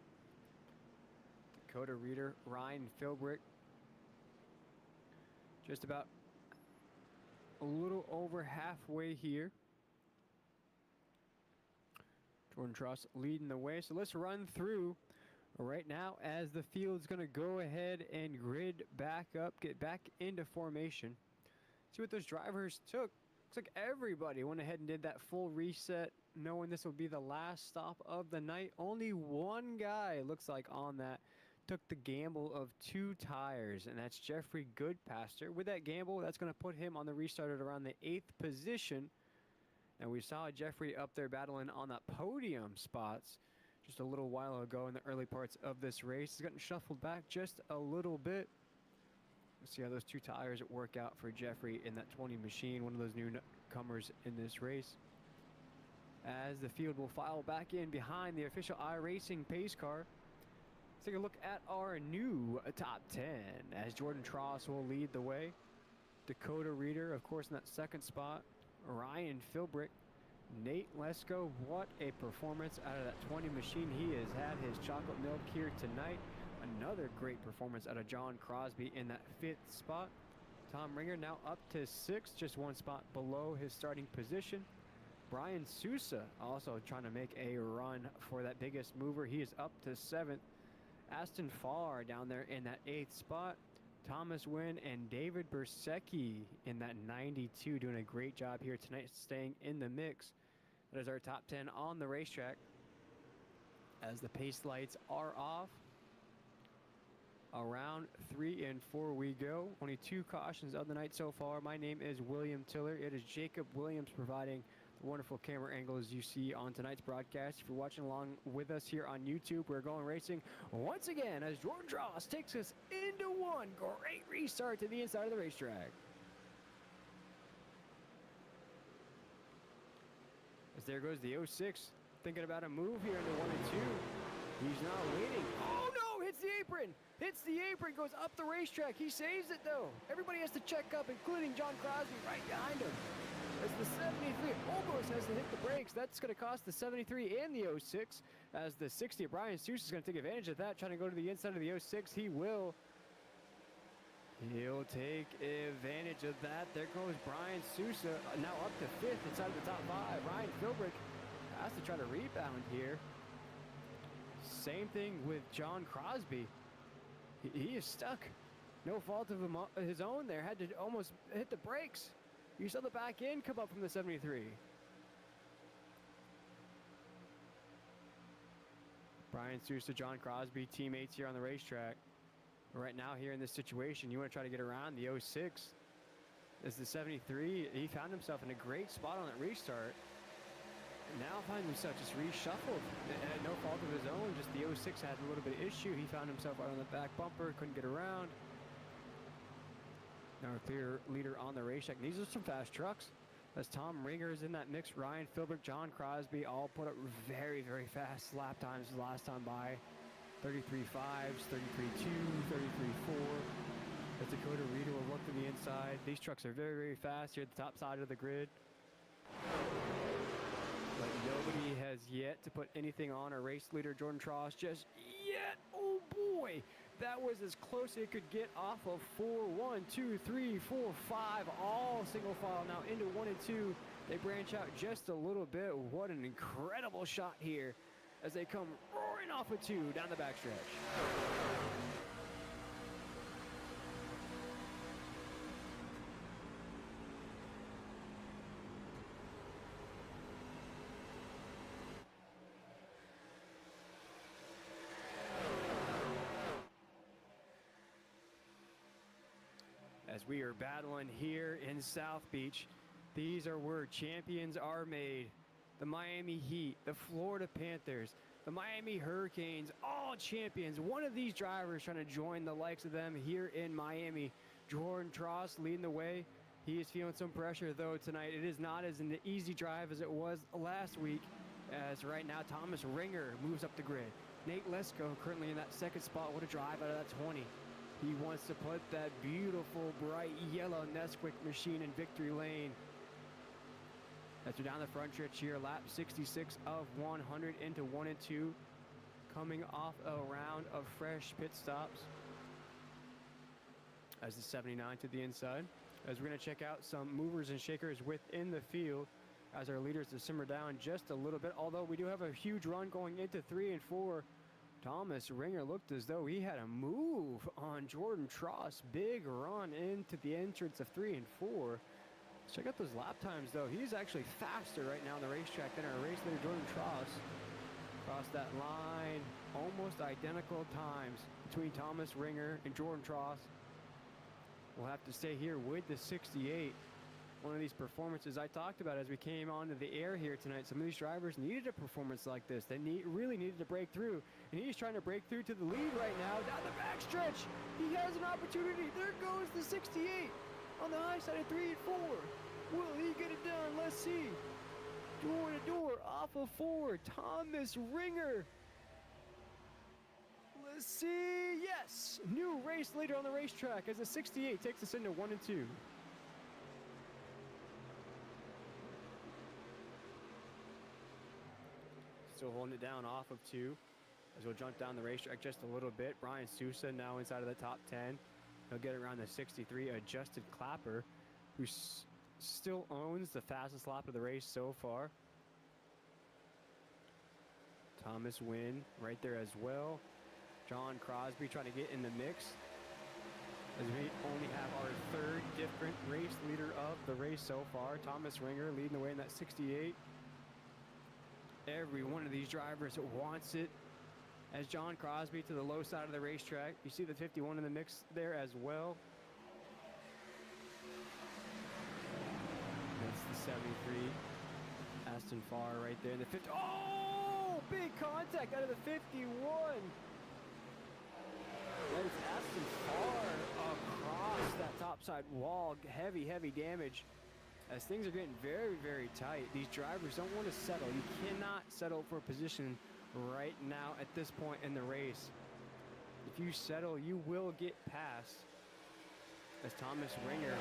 Dakota Reeder, Ryan Philbrick, just about a little over halfway here. Jordan Tross leading the way. So let's run through right now as the field's going to go ahead and grid back up, get back into formation. See what those drivers took. Looks like everybody went ahead and did that full reset, knowing this will be the last stop of the night. Only one guy, looks like, on that took the gamble of 2 tires, and that's Jeffrey Goodpaster. With that gamble, that's going to put him on the restart at around the 8th position. And we saw Jeffrey up there battling on that podium spots just a little while ago in the early parts of this race. He's gotten shuffled back just a little bit. Let's see how those 2 tires work out for Jeffrey in that 20 machine, one of those newcomers in this race. As the field will file back in behind the official iRacing pace car. Let's take a look at our new top 10 as Jordan Tross will lead the way. Dakota Reeder, of course, in that 2nd spot. Ryan Philbrick, Nate Lesko. What a performance out of that 20 machine. He has had his chocolate milk here tonight. Another great performance out of John Crosby in that 5th spot. Tom Ringer now up to 6th, just 1 spot below his starting position. Brian Sousa also trying to make a run for that biggest mover. He is up to 7th. Aston Farr down there in that 8th spot. Thomas Wynn and David Bersecki in that 92, doing a great job here tonight, staying in the mix. That is our top 10 on the racetrack. As the pace lights are off, around 3 and 4 we go. Only 2 cautions of the night so far. My name is William Tiller. It is Jacob Williams providing the wonderful camera angles you see on tonight's broadcast. If you're watching along with us here on YouTube, we're going racing once again as Jordan Tross takes us into 1. Great restart to the inside of the racetrack. As there goes the 06, thinking about a move here into 1 and 2. He's not waiting. Oh no, hits the apron. Hits the apron, goes up the racetrack. He saves it though. Everybody has to check up, including John Crosby right behind him. As the 73 almost has to hit the brakes. That's going to cost the 73 and the 06. As the 60, Brian Sousa is going to take advantage of that, trying to go to the inside of the 06. He will. He'll take advantage of that. There goes Brian Sousa, now up to 5th inside of the top 5. Ryan Philbrick has to try to rebound here. Same thing with John Crosby. He is stuck. No fault of his own there. Had to almost hit the brakes. You saw the back end come up from the 73. Brian Sousa, John Crosby, teammates here on the racetrack. Right now here in this situation, you want to try to get around the 06. As the 73, he found himself in a great spot on that restart. And now finds himself just reshuffled. At no fault of his own, just the 06 had a little bit of issue. He found himself right on the back bumper, couldn't get around. Now a clear leader on the racetrack. These are some fast trucks. As Tom Ringer is in that mix, Ryan Philbrick, John Crosby all put up very, very fast lap times the last time by. 33.5s, 33.2, 33.4. As Dakota Reeder will look to the inside. These trucks are very, very fast here at the top side of the grid. But nobody has yet to put anything on our race leader, Jordan Tross, just yet. Oh boy, that was as close as it could get off of 4, 1, 2, 3, 4, 5, all single file now into 1 and 2. They branch out just a little bit. What an incredible shot here as they come roaring off of 2 down the backstretch. as we are battling here in South Beach. These are where champions are made. The Miami Heat, the Florida Panthers, the Miami Hurricanes, all champions. One of these drivers trying to join the likes of them here in Miami. Jordan Tross leading the way. He is feeling some pressure though tonight. It is not as an easy drive as it was last week, as right now Thomas Ringer moves up the grid. Nate Lesko currently in that second spot. What a drive out of that 20. He wants to put that beautiful bright yellow Nesquik machine in victory lane. As we're down the front stretch here, lap 66 of 100 into 1 and 2, coming off a round of fresh pit stops. As the 79 to the inside, as we're going to check out some movers and shakers within the field as our leaders to simmer down just a little bit. Although we do have a huge run going into 3 and 4. Thomas Ringer looked as though he had a move on Jordan Tross. Big run into the entrance of 3 and 4. Check out those lap times though. He's actually faster right now on the racetrack than our race leader Jordan Tross. Across that line, almost identical times between Thomas Ringer and Jordan Tross. We'll have to stay here with the 68. One of these performances I talked about as we came onto the air here tonight. Some of these drivers needed a performance like this. They really needed to break through. And he's trying to break through to the lead right now. Down the backstretch. He has an opportunity. There goes the 68 on the high side of 3 and 4. Will he get it done? Let's see. Door to door off of 4. Thomas Ringer. Let's see. Yes. New race leader on the racetrack as the 68 takes us into 1 and 2. Still holding it down off of 2 as we'll jump down the racetrack just a little bit. Brian Sousa now inside of the top 10. He'll get around the 63 adjusted Clapper, who still owns the fastest lap of the race so far. Thomas Wynn right there as well. John Crosby trying to get in the mix as we only have our 3rd different race leader of the race so far. Thomas Ringer leading the way in that 68. Every one of these drivers wants it. As John Crosby to the low side of the racetrack. You see the 51 in the mix there as well. That's the 73. Aston Farr right there in the 50. Oh! Big contact out of the 51. That is Aston Farr across that topside wall. Heavy, heavy damage. As things are getting very, very tight, these drivers don't want to settle. You cannot settle for a position right now at this point in the race. If you settle, you will get past. As Thomas Ringer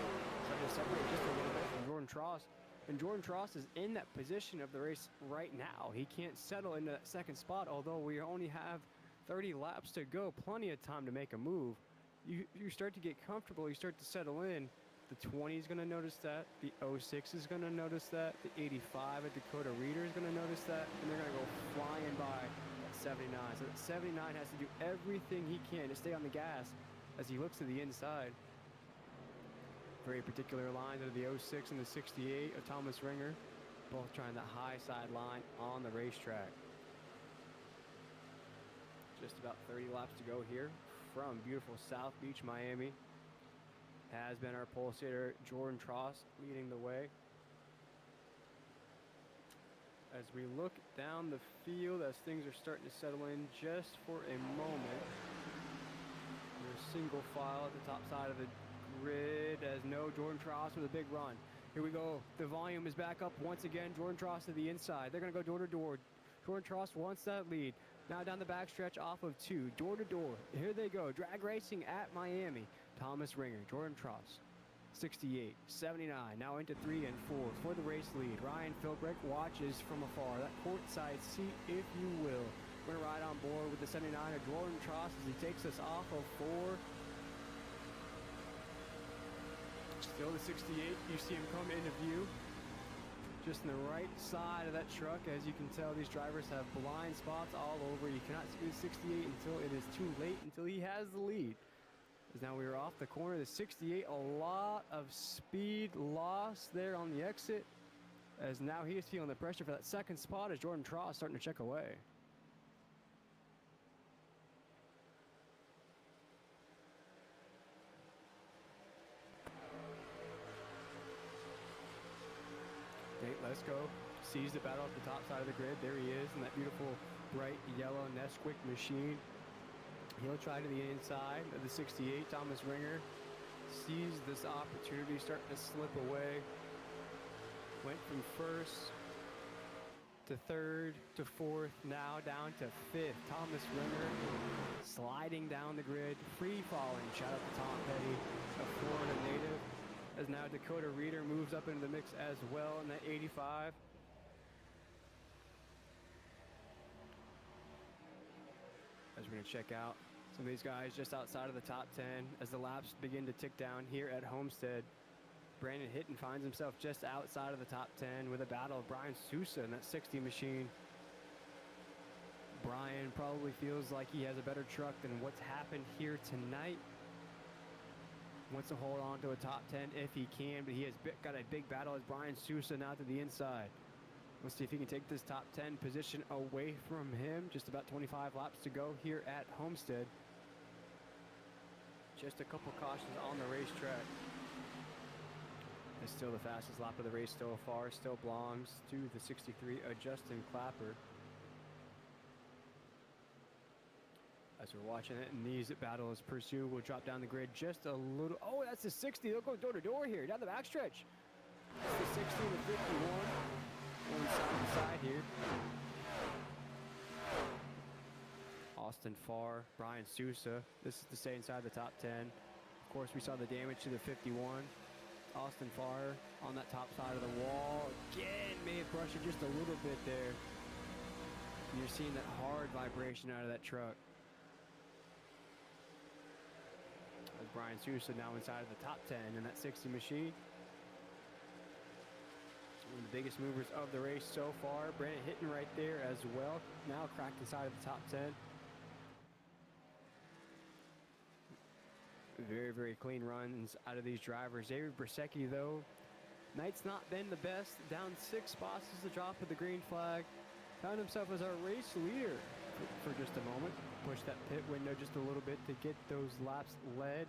trying to separate just a little bit from Jordan Tross. And Jordan Tross is in that position of the race right now. He can't settle into that second spot, although we only have 30 laps to go. Plenty of time to make a move. You start to get comfortable, you start to settle in. The 20 is going to notice that. The 06 is going to notice that. The 85 at Dakota Reader is going to notice that. And they're going to go flying by that 79. So that 79 has to do everything he can to stay on the gas as he looks to the inside. Very particular lines of the 06 and the 68 of Thomas Ringer. Both trying the high side line on the racetrack. Just about 30 laps to go here from beautiful South Beach, Miami. Has been our pole sitter, Jordan Tross, leading the way. As we look down the field, as things are starting to settle in just for a moment. We're single file at the top side of the grid as no Jordan Tross with a big run. Here we go. The volume is back up once again. Jordan Tross to the inside. They're going to go door to door. Jordan Tross wants that lead. Now down the backstretch off of 2, door to door. Here they go. Drag racing at Miami. Thomas Ringer, Jordan Tross, 68, 79. Now into 3 and 4 for the race lead. Ryan Philbrick watches from afar. That courtside seat, if you will. We're going to ride on board with the 79 of Jordan Tross as he takes us off of 4. Still the 68. You see him come into view. Just on the right side of that truck. As you can tell, these drivers have blind spots all over. You cannot see the 68 until it is too late, until he has the lead. As now we are off the corner. The 68, a lot of speed loss there on the exit. As now he is feeling the pressure for that second spot as Jordan Tross starting to check away. Lesko sees the battle at the top side of the grid. There he is in that beautiful bright yellow Nesquik machine. He'll try to the inside of the 68. Thomas Ringer sees this opportunity starting to slip away. Went from first to third to fourth, now down to fifth. Thomas Ringer sliding down the grid, free falling. Shout out to Tom Petty, a Florida native. As now Dakota Reeder moves up into the mix as well in that 85. As we're going to check out some of these guys just outside of the top 10 as the laps begin to tick down here at Homestead. Brandon Hitton finds himself just outside of the top 10 with a battle of Brian Sousa in that 60 machine. Brian probably feels like he has a better truck than what's happened here tonight. Wants to hold on to a top 10 if he can, but he has got a big battle as Brian Sousa now to the inside. Let's see if he can take this top 10 position away from him. Just about 25 laps to go here at Homestead. Just a couple cautions on the racetrack. It's still the fastest lap of the race so far. Still belongs to the 63 Justin Clapper. As we're watching it, and these battles pursue will drop down the grid just a little. Oh, that's the 60. They'll go door to door here down the backstretch. That's the 60 to 51. Going side to side here. Austin Farr, Brian Sousa. This is to stay inside the top 10. Of course, we saw the damage to the 51. Austin Farr on that top side of the wall. Again, may have brushed it just a little bit there. And you're seeing that hard vibration out of that truck. As Brian Sousa now inside of the top 10 in that 60 machine. One of the biggest movers of the race so far. Brandon Hitton right there as well. Now cracked inside of the top 10. Very, very clean runs out of these drivers. Xavier Bersecki, though, night's not been the best. Down 6 spots is the drop of the green flag. Found himself as our race leader for just a moment. Pushed that pit window just a little bit to get those laps led.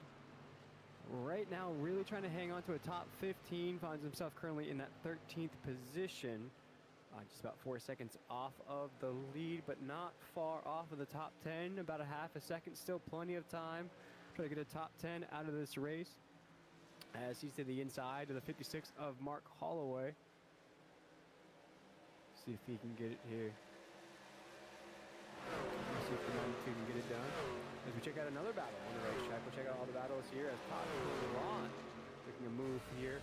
Right now, really trying to hang on to a top 15. Finds himself currently in that 13th position. Just about 4 seconds off of the lead, but not far off of the top 10. About a half a second, still plenty of time. Try to get a top 10 out of this race. As he's to the inside of the 56 of Mark Holloway. See if he can get it here. Let's see if the 92 can get it done. As we check out another battle on the racetrack, we'll check out all the battles here as Todd Ron making a move here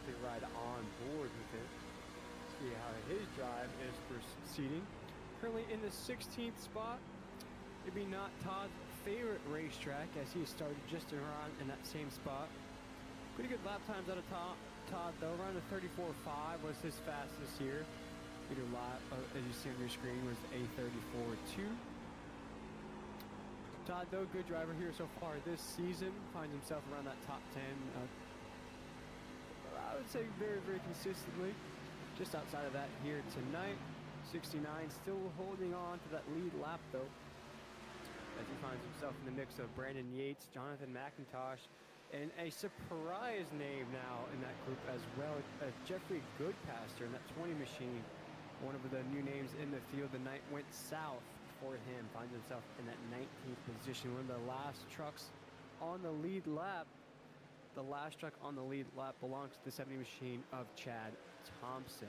to ride on board with it. See how his drive is proceeding. Currently in the 16th spot. It'd be not Todd's favorite racetrack as he started just around in that same spot. Pretty good lap times out of Todd though. Around the 34.5 was his fastest here. Leader lap, as you see on your screen, was a 34.2. Todd though, good driver here so far this season. Finds himself around that top 10. I would say very, very consistently. Just outside of that here tonight. 69 still holding on to that lead lap though. As he finds himself in the mix of Brandon Yates, Jonathan McIntosh, and a surprise name now in that group as well, Jeffrey Goodpaster in that 20 machine. One of the new names in the field. The night went south for him. Finds himself in that 19th position. One of the last trucks on the lead lap. The last truck on the lead lap belongs to the 70 machine of Chad Thompson.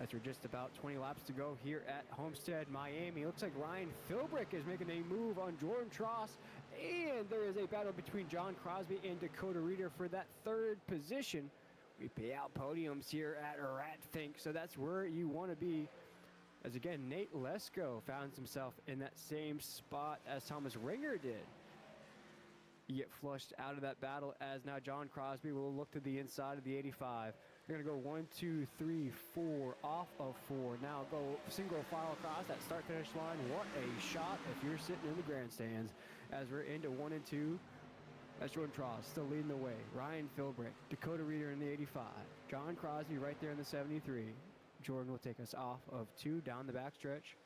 As we're just about 20 laps to go here at Homestead, Miami. Looks like Ryan Philbrick is making a move on Jordan Tross. And there is a battle between John Crosby and Dakota Reeder for that 3rd position. We pay out podiums here at Iracing, so that's where you want to be. As again, Nate Lesko found himself in that same spot as Thomas Ringer did. You get flushed out of that battle as now John Crosby will look to the inside of the 85. They're going to go 1, 2, 3, 4, off of 4. Now go single file across that start-finish line. What a shot if you're sitting in the grandstands. As we're into 1 and 2. That's Jordan Tross still leading the way. Ryan Philbrick, Dakota Reeder in the 85. John Crosby right there in the 73. Jordan will take us off of 2 down the backstretch.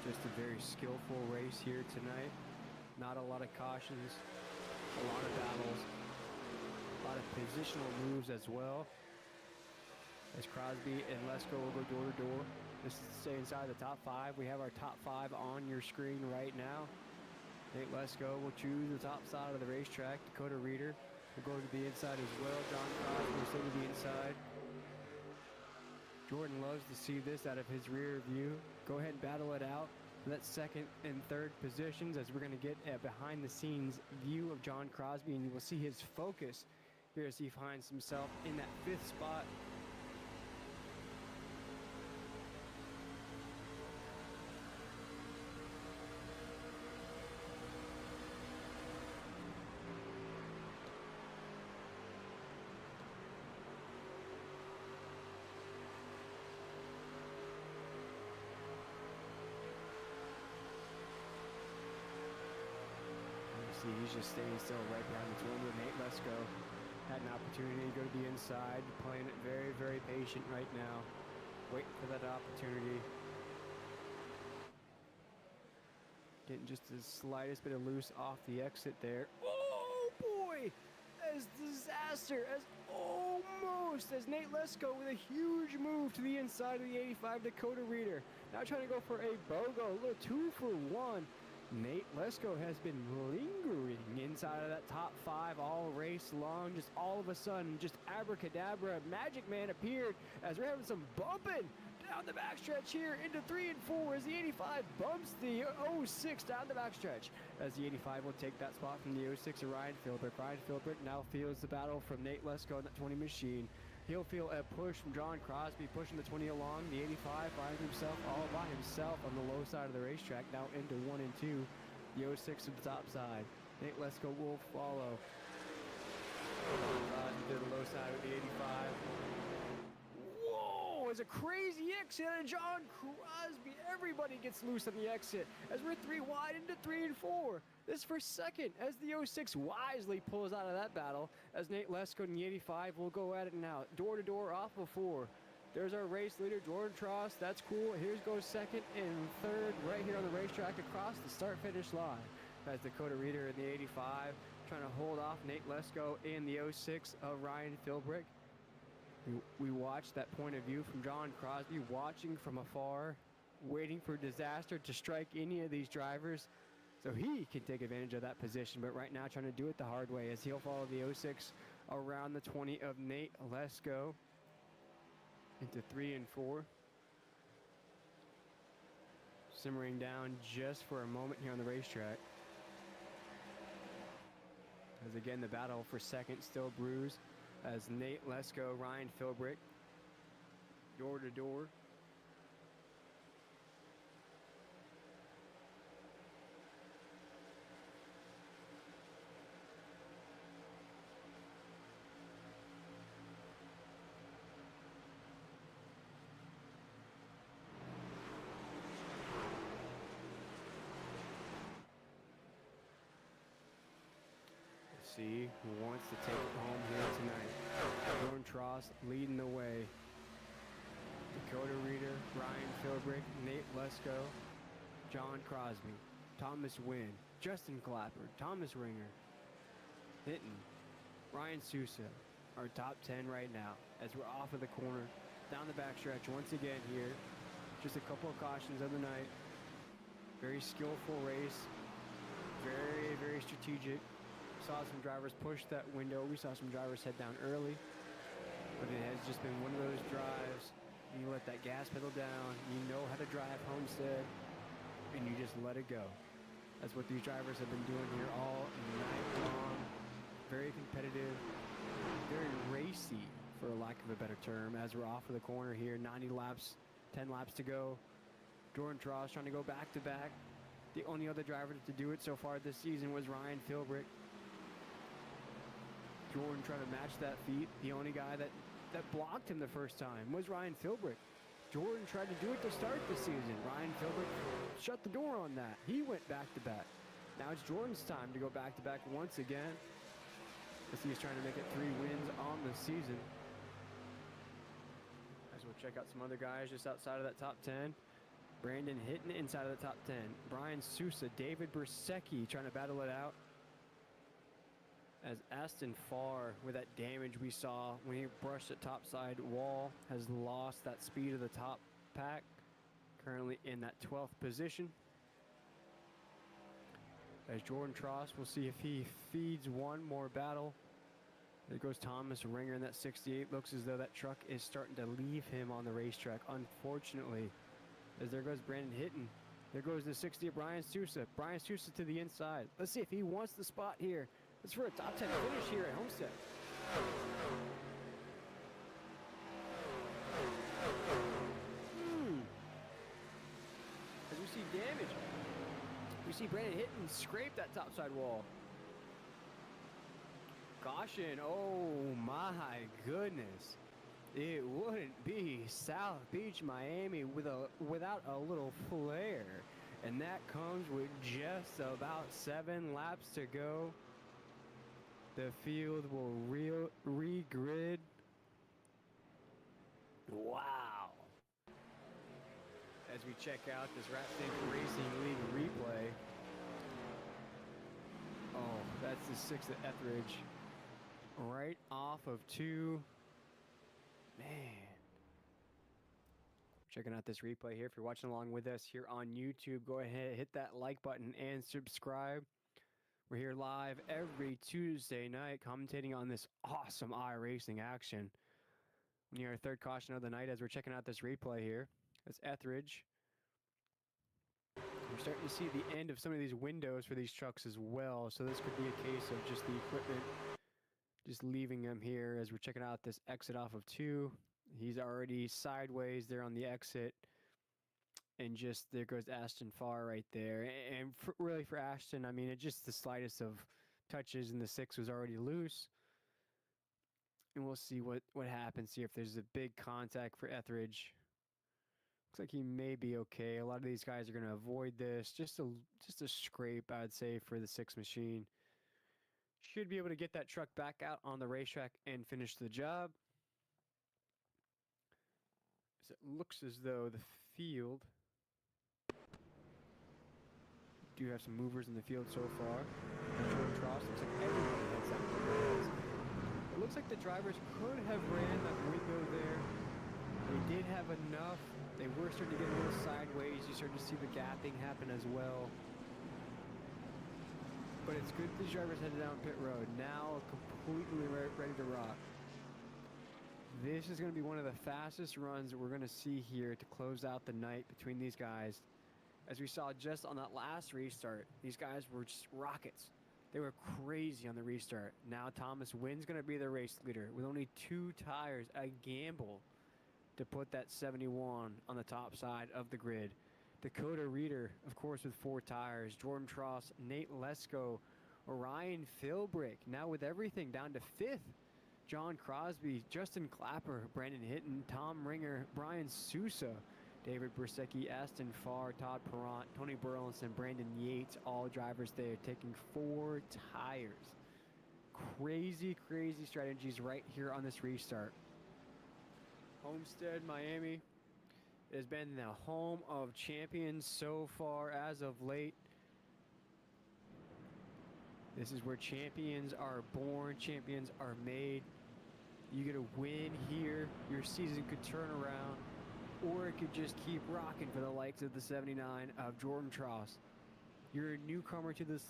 Just a very skillful race here tonight. Not a lot of cautions, a lot of battles, a lot of positional moves as well. As Crosby and Lesko will go door to door. This is to stay inside the top 5. We have our top 5 on your screen right now. Nate Lesko will choose the top side of the racetrack. Dakota Reeder will go to the inside as well. John Crosby will stay to the inside. Jordan loves to see this out of his rear view. Go ahead and battle it out for that second and third positions, as we're going to get a behind the scenes view of John Crosby, and you will see his focus here as he finds himself in that 5th spot. See, he's just staying still right behind the corner. Nate Lesko had an opportunity to go to the inside, playing it very, very patient right now. Waiting for that opportunity. Getting just the slightest bit of loose off the exit there. Oh boy! As disaster, as almost, as Nate Lesko with a huge move to the inside of the 85 Dakota Reeder. Now trying to go for a BOGO, a little 2 for 1. Nate Lesko has been lingering inside of that top 5 all race long. Just all of a sudden, just abracadabra, Magic Man appeared as we're having some bumping down the backstretch here into 3 and 4 as the 85 bumps the 06 down the backstretch. As the 85 will take that spot from the 06 of Ryan Philbrick. Ryan Philbrick now feels the battle from Nate Lesko in that 20 machine. He'll feel a push from John Crosby, pushing the 20 along. The 85 finds himself all by himself on the low side of the racetrack, now into 1 and 2. The 06 to the top side. Nate Lesko will follow. Crosby to the low side of the 85. Whoa, it's a crazy exit and John Crosby. Everybody gets loose on the exit as we're 3 wide into 3 and 4. This for second as the 06 wisely pulls out of that battle, as Nate Lesko and the 85 will go at it now. Door to door off of 4. There's our race leader, Jordan Tross. That's cool. Here goes second and third right here on the racetrack across the start-finish line. As Dakota Reeder in the 85 trying to hold off Nate Lesko in the 06 of Ryan Philbrick. We watched that point of view from John Crosby, watching from afar, waiting for disaster to strike any of these drivers, so he can take advantage of that position, but right now trying to do it the hard way as he'll follow the 06 around the 20 of Nate Lesko into 3 and 4. Simmering down just for a moment here on the racetrack. As again, the battle for second still brews as Nate Lesko, Ryan Philbrick, door to door. See who wants to take it home here tonight. Jordan Tross leading the way. Dakota Reeder, Ryan Philbrick, Nate Lesko, John Crosby, Thomas Wynn, Justin Clapper, Thomas Ringer, Hinton, Ryan Sousa, our top 10 right now as we're off of the corner, down the backstretch once again here. Just a couple of cautions of the night. Very skillful race, very, very strategic. Saw some drivers push that window. We saw some drivers head down early, but it has just been one of those drives. You let that gas pedal down. You know how to drive Homestead, and you just let it go. That's what these drivers have been doing here all night long. Very competitive, very racy, for lack of a better term, as we're off of the corner here. 90 laps, 10 laps to go. Jordan Tross trying to go back to back. The only other driver to do it so far this season was Ryan Philbrick. Jordan trying to match that feat. The only guy that blocked him the first time was Ryan Philbrick. Jordan tried to do it to start the season. Ryan Philbrick shut the door on that. He went back to back. Now it's Jordan's time to go back to back once again, as he's trying to make it 3 wins on the season. As we'll check out some other guys just outside of that top 10. Brandon hitting inside of the top 10. Brian Sousa, David Bersecki trying to battle it out. As Aston Farr, with that damage we saw when he brushed the topside wall, has lost that speed of the top pack. Currently in that 12th position. As Jordan Tross, we'll see if he feeds one more battle. There goes Thomas Ringer in that 68. Looks as though that truck is starting to leave him on the racetrack, unfortunately. As there goes Brandon Hitton. There goes the 60 of Brian Sousa. Brian Sousa to the inside. Let's see if he wants the spot here. It's for a top 10 finish here at Homestead. As we see damage. We see Brandon Hitton scrape that topside wall. Caution. Oh my goodness. It wouldn't be South Beach, Miami without a little flair. And that comes with just about 7 laps to go. The field will re-grid. Wow. As we check out this Iracing Racing League replay. Oh, that's the 6th at Etheridge. Right off of 2. Man. Checking out this replay here. If you're watching along with us here on YouTube, go ahead, hit that like button and subscribe. We're here live every Tuesday night commentating on this awesome iRacing action. Near our 3rd caution of the night as we're checking out this replay here. That's Etheridge. We're starting to see the end of some of these windows for these trucks as well. So this could be a case of just the equipment just leaving them here as we're checking out this exit off of 2. He's already sideways there on the exit. And just there goes Aston Farr right there. And really for Ashton, I mean, it's just the slightest of touches and the 6 was already loose. And we'll see what happens here if there's a big contact for Etheridge. Looks like he may be okay. A lot of these guys are going to avoid this. Just a scrape, I'd say, for the 6 machine. Should be able to get that truck back out on the racetrack and finish the job. As it looks as though the field do have some movers in the field so far. Jordan Tross looks like everybody heads out to the rails. It looks like the drivers could have ran that window there. They did have enough. They were starting to get a little sideways. You start to see the gapping happen as well. But it's good these drivers headed down pit road. Now completely ready to rock. This is going to be one of the fastest runs that we're going to see here to close out the night between these guys. As we saw just on that last restart, these guys were just rockets. They were crazy on the restart. Now Thomas Wynn's going to be the race leader with only 2 tires, a gamble to put that 71 on the top side of the grid. Dakota Reeder, of course, with 4 tires. Jordan Tross, Nate Lesko, Orion Philbrick, now with everything down to 5th. John Crosby, Justin Clapper, Brandon Hitton, Tom Ringer, Brian Sousa, David Bersecki, Aston Farr, Todd Perrant, Tony Burleson, Brandon Yates, all drivers there taking 4 tires. Crazy, crazy strategies right here on this restart. Homestead, Miami has been the home of champions so far as of late. This is where champions are born, champions are made. You get a win here, your season could turn around, or it could just keep rocking for the likes of the 79 of Jordan Tross. You're a newcomer to this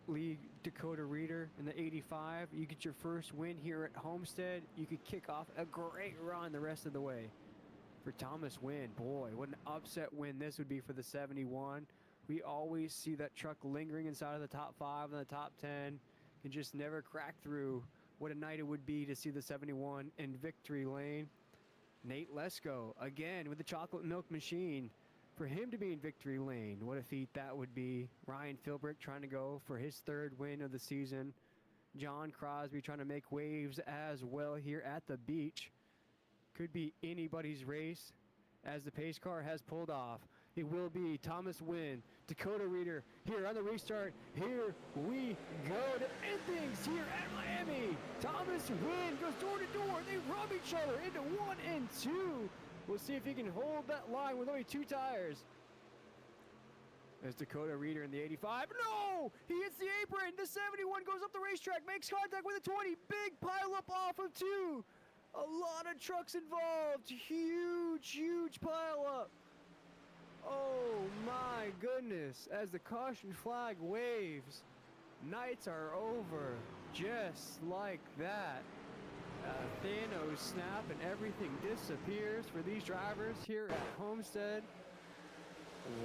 league, Dakota Reeder, in the 85. You get your first win here at Homestead. You could kick off a great run the rest of the way. For Thomas Wynn, boy, what an upset win this would be for the 71. We always see that truck lingering inside of the top 5 and the top 10 and just never crack through. What a night it would be to see the 71 in victory lane. Nate Lesko, again, with the chocolate milk machine. For him to be in victory lane, what a feat that would be. Ryan Philbrick trying to go for his 3rd win of the season. John Crosby trying to make waves as well here at the beach. Could be anybody's race as the pace car has pulled off. It will be Thomas Wynn, Dakota Reeder here on the restart. Here we go to end things here at Miami. Thomas Wynn goes door to door. They rub each other into 1 and 2. We'll see if he can hold that line with only 2 tires. As Dakota Reader in the 85. No! He hits the apron. The 71 goes up the racetrack, makes contact with the 20. Big pile up off of 2. A lot of trucks involved. Huge, huge pile up. Oh my goodness. As the caution flag waves, nights are over. Just like that. Thanos snap and everything disappears for these drivers here at Homestead.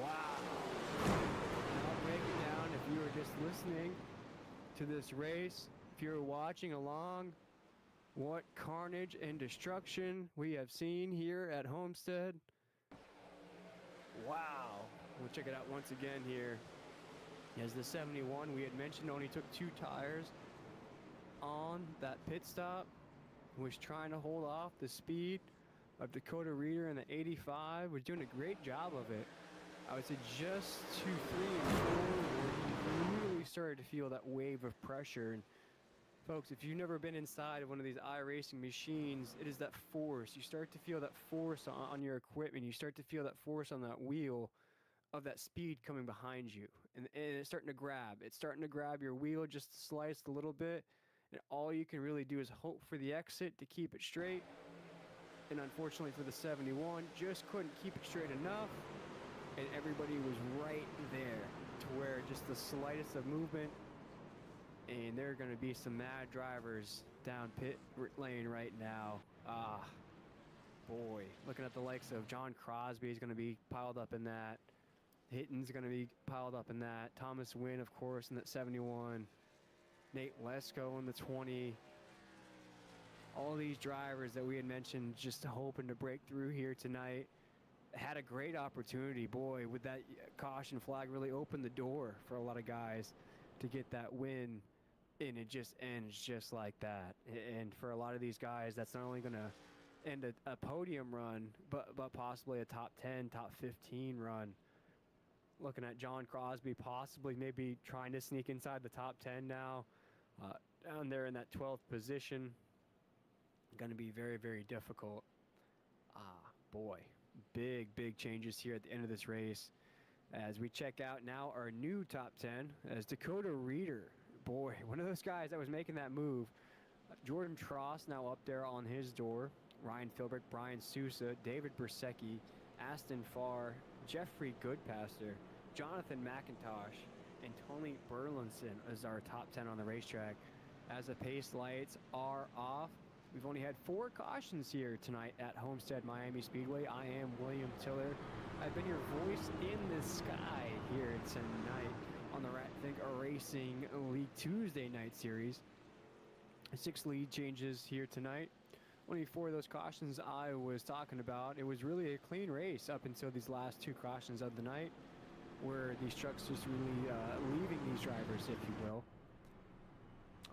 Wow. Now breaking down, if you were just listening to this race, if you were watching along, what carnage and destruction we have seen here at Homestead. Wow. We'll check it out once again here. As the 71 we had mentioned only took 2 tires on that pit stop, was trying to hold off the speed of Dakota Reader in the 85, was doing a great job of it. I would say just 2, 3, and 4 where you really started to feel that wave of pressure. And folks, if you've never been inside of one of these iRacing machines, it is that force. You start to feel that force on your equipment. You start to feel that force on that wheel of that speed coming behind you. And it's starting to grab. It's starting to grab your wheel just to slice a little bit. And all you can really do is hope for the exit to keep it straight. And unfortunately for the 71, just couldn't keep it straight enough. And everybody was right there to where just the slightest of movement, and there are going to be some mad drivers down pit lane right now. Ah, boy. Looking at the likes of John Crosby is going to be piled up in that. Hitton's going to be piled up in that. Thomas Wynn, of course, in that 71. Nate Lesko in the 20. All these drivers that we had mentioned just hoping to break through here tonight. Had a great opportunity. Boy, would that caution flag really open the door for a lot of guys to get that win, and it just ends just like that. And for a lot of these guys, that's not only going to end a podium run, but possibly a top 10, top 15 run. Looking at John Crosby possibly maybe trying to sneak inside the top 10 now, down there in that 12th position. Going to be very, very difficult. Boy. Big changes here at the end of this race as we check out now our new top 10 as Dakota Reader. Boy, one of those guys that was making that move. Jordan Tross now up there on his door. Ryan Philbrick, Brian Sousa, David Bersecki, Aston Farr, Jeffrey Goodpaster, Jonathan McIntosh, and Tony Burlinson as our top 10 on the racetrack. As the pace lights are off, we've only had 4 cautions here tonight at Homestead Miami Speedway. I am William Tiller. I've been your voice in the sky here tonight on the Iracing League Tuesday night series. 6 lead changes here tonight. Only 4 of those cautions I was talking about. It was really a clean race up until these last 2 cautions of the night, where these trucks just really leaving these drivers, if you will.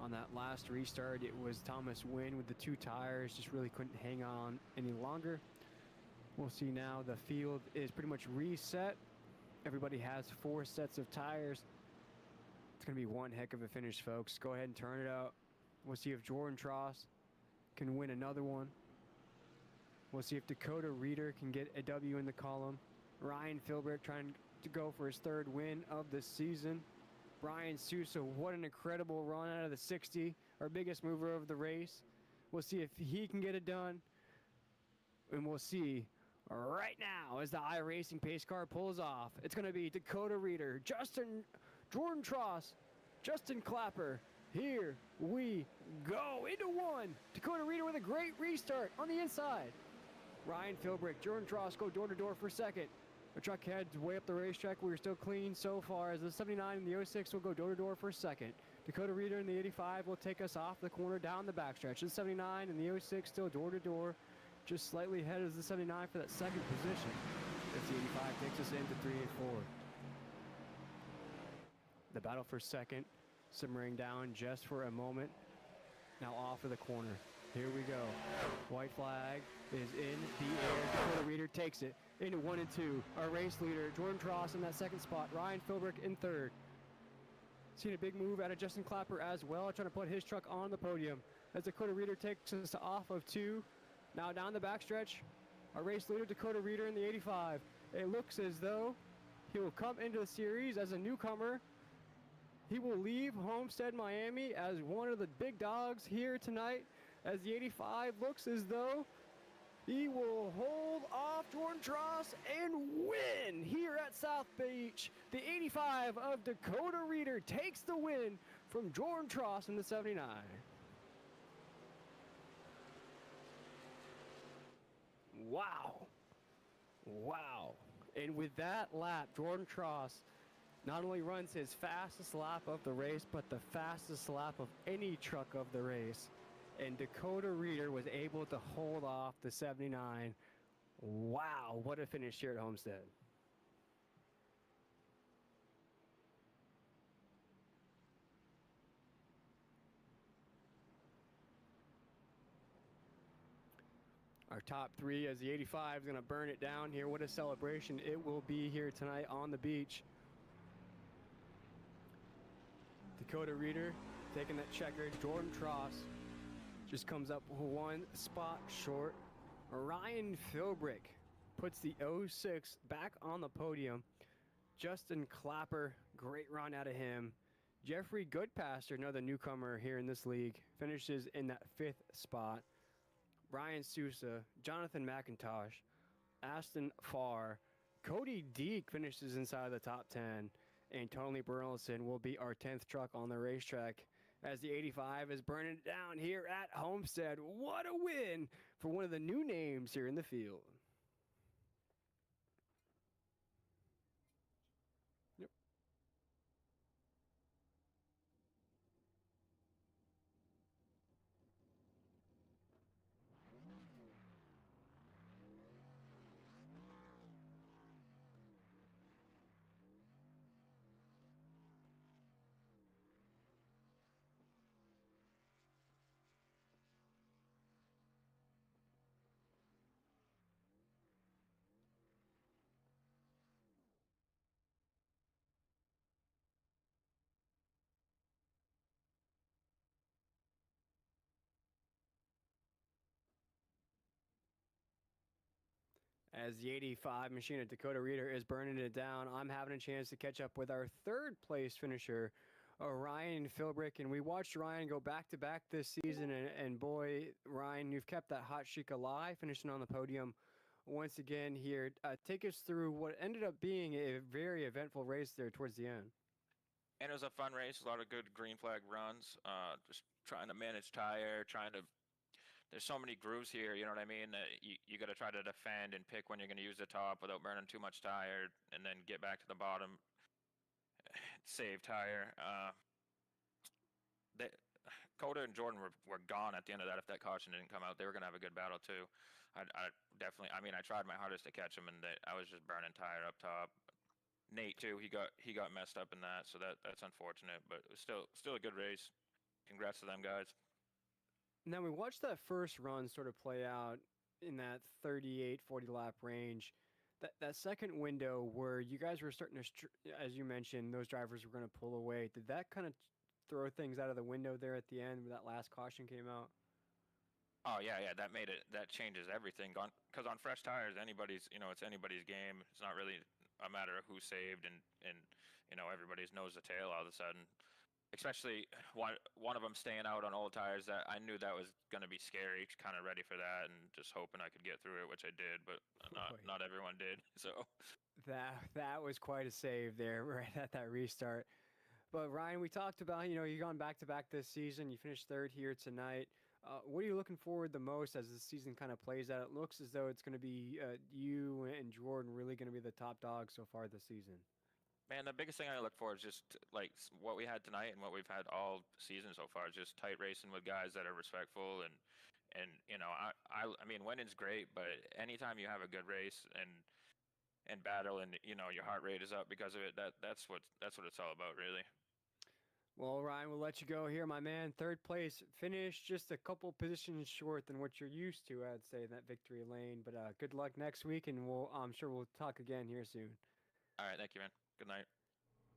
On that last restart, it was Thomas Wynn with the 2 tires, just really couldn't hang on any longer. We'll see now the field is pretty much reset. Everybody has 4 sets of tires. It's going to be one heck of a finish, folks. Go ahead and turn it out. We'll see if Jordan Tross can win another one. We'll see if Dakota Reader can get a W in the column. Ryan Philbrick trying to go for his 3rd win of the season. Brian Sousa, what an incredible run out of the 60, our biggest mover of the race. We'll see if he can get it done. And we'll see right now as the iRacing pace car pulls off. It's going to be Dakota Reader, Jordan Tross, Justin Clapper. Here we go into 1. Dakota Reader with a great restart on the inside. Ryan Philbrick, Jordan Tross go door to door for 2nd. The truck heads way up the racetrack. We're still clean so far as the 79 and the 06 will go door to door for 2nd. Dakota Reader in the 85 will take us off the corner down the backstretch. The 79 and the 06 still door to door, just slightly ahead of the 79 for that 2nd position. As the 85 takes us into 3 and 4. The battle for 2nd, simmering down just for a moment. Now off of the corner. Here we go. White flag is in the air. Dakota Reader takes it into 1 and 2. Our race leader, Jordan Tross in that 2nd spot. Ryan Philbrick in 3rd. Seen a big move out of Justin Clapper as well, trying to put his truck on the podium. As Dakota Reader takes us off of 2. Now down the backstretch, our race leader, Dakota Reader in the 85. It looks as though He will come into the series as a newcomer. He will leave Homestead, Miami as one of the big dogs here tonight, as the 85 looks as though he will hold off Jordan Tross and win here at South Beach. The 85 of Dakota Reeder takes the win from Jordan Tross in the 79. Wow. Wow. And with that lap, Jordan Tross not only runs his fastest lap of the race, but the fastest lap of any truck of the race. And Dakota Reeder was able to hold off the 79. Wow, what a finish here at Homestead. Our top three as the 85 is going to burn it down here. What a celebration it will be here tonight on the beach. Dakota Reeder taking that checkered. Jordan Tross just comes up one spot short. Ryan Philbrick puts the 06 back on the podium. Justin Clapper, great run out of him. Jeffrey Goodpaster, another newcomer here in this league, finishes in that 5th spot. Brian Sousa, Jonathan McIntosh, Aston Farr, Cody Deek finishes inside the top 10, and Tony Burleson will be our 10th truck on the racetrack as the 85 is burning it down here at Homestead. What a win for one of the new names here in the field. Yep. As the 85 machine at Dakota Reeder is burning it down, I'm having a chance to catch up with our 3rd place finisher, Ryan Philbrick. And we watched Ryan go back-to-back this season. And boy, Ryan, you've kept that hot streak alive, finishing on the podium once again here. Take us through what ended up being a very eventful race there towards the end. And it was a fun race, a lot of good green flag runs, just trying to manage tire, there's so many grooves here, you know what I mean? You got to try to defend and pick when you're going to use the top without burning too much tire, and then get back to the bottom, save tire. Coda and Jordan were gone at the end of that. If that caution didn't come out, they were going to have a good battle too. I definitely, I mean, I tried my hardest to catch them, and I was just burning tire up top. Nate too, he got messed up in that, so that's unfortunate, but it was still a good race. Congrats to them guys. Now, we watched that first run sort of play out in that 38, 40 lap range. That second window where you guys were starting to, as you mentioned, those drivers were going to pull away. Did that kind of throw things out of the window there at the end when that last caution came out? Oh, yeah, that changes everything. Because on fresh tires, it's anybody's game. It's not really a matter of who saved, and everybody's nose to tail all of a sudden. Especially one of them staying out on old tires. That I knew that was going to be scary. Kind of ready for that, and just hoping I could get through it, which I did, but not everyone did. So that was quite a save there right at that restart. But Ryan, we talked about you've gone back to back this season. You finished 3rd here tonight. What are you looking forward the most as the season kind of plays out? It looks as though it's going to be you and Jordan really going to be the top dogs so far this season. Man, the biggest thing I look for is just like what we had tonight and what we've had all season so far. Just tight racing with guys that are respectful, and I mean, winning's great, but anytime you have a good race and battle, and your heart rate is up because of it, that's what it's all about, really. Well, Ryan, we'll let you go here, my man. 3rd place finish, just a couple positions short than what you're used to, I'd say, in that victory lane. But good luck next week, and I'm sure we'll talk again here soon. All right, thank you, man. Good night.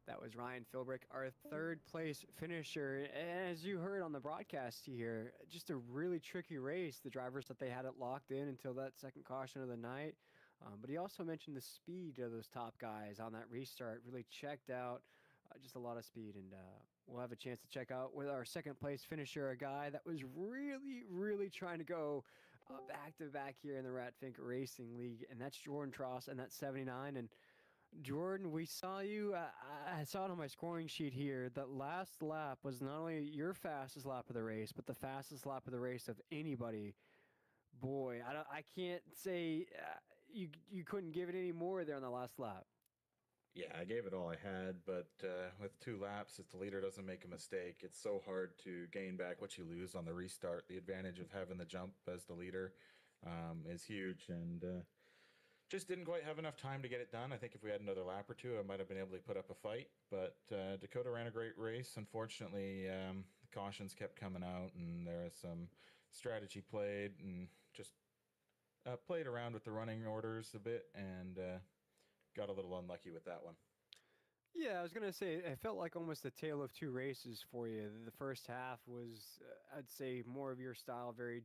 That was Ryan Philbrick, our 3rd place finisher. And as you heard on the broadcast here, just a really tricky race. The drivers that they had it locked in until that second caution of the night. But he also mentioned the speed of those top guys on that restart really checked out, just a lot of speed. And we'll have a chance to check out with our second place finisher, a guy that was really, really trying to go back to back here in the Ratfink Racing League, and that's Jordan Tross and that 79. And Jordan, we saw you. I saw it on my scoring sheet here. That last lap was not only your fastest lap of the race, but the fastest lap of the race of anybody. Boy, I can't say you couldn't give it any more there on the last lap. Yeah, I gave it all I had, but with 2 laps, if the leader doesn't make a mistake, it's so hard to gain back what you lose on the restart. The advantage of having the jump as the leader is huge, and just didn't quite have enough time to get it done. I think if we had another lap or two, I might have been able to put up a fight, but Dakota ran a great race. Unfortunately, the cautions kept coming out, and there was some strategy played, and just played around with the running orders a bit, and got a little unlucky with that one. Yeah, I was gonna say it felt like almost a tale of two races for you. The first half was, I'd say, more of your style, very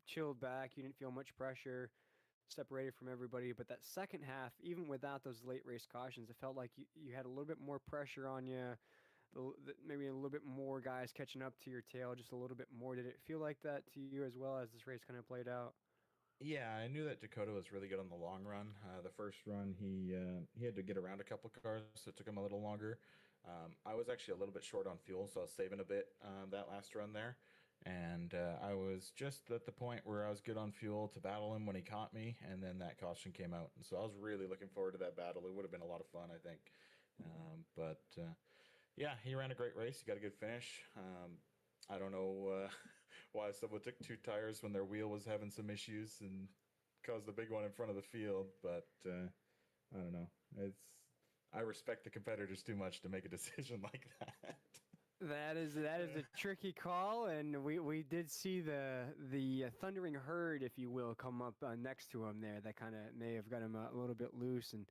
chilled back. You didn't feel much pressure, separated from everybody. But that second half, even without those late race cautions, it felt like you had a little bit more pressure on you. Maybe a little bit more guys catching up to your tail, just a little bit more. Did it feel like that to you as well as this race kind of played out? Yeah, I knew that Dakota was really good on the long run. The first run, he had to get around a couple cars, so it took him a little longer. I was actually a little bit short on fuel, so I was saving a bit that last run there. And I was just at the point where I was good on fuel to battle him when he caught me, and then that caution came out. And so I was really looking forward to that battle. It would have been a lot of fun, I think. But yeah, he ran a great race. He got a good finish. I don't know why someone took 2 tires when their wheel was having some issues and caused the big one in front of the field, but I don't know. I respect the competitors too much to make a decision like that. That is a tricky call, and we did see the thundering herd, if you will, come up next to him there. That kind of may have got him a little bit loose. And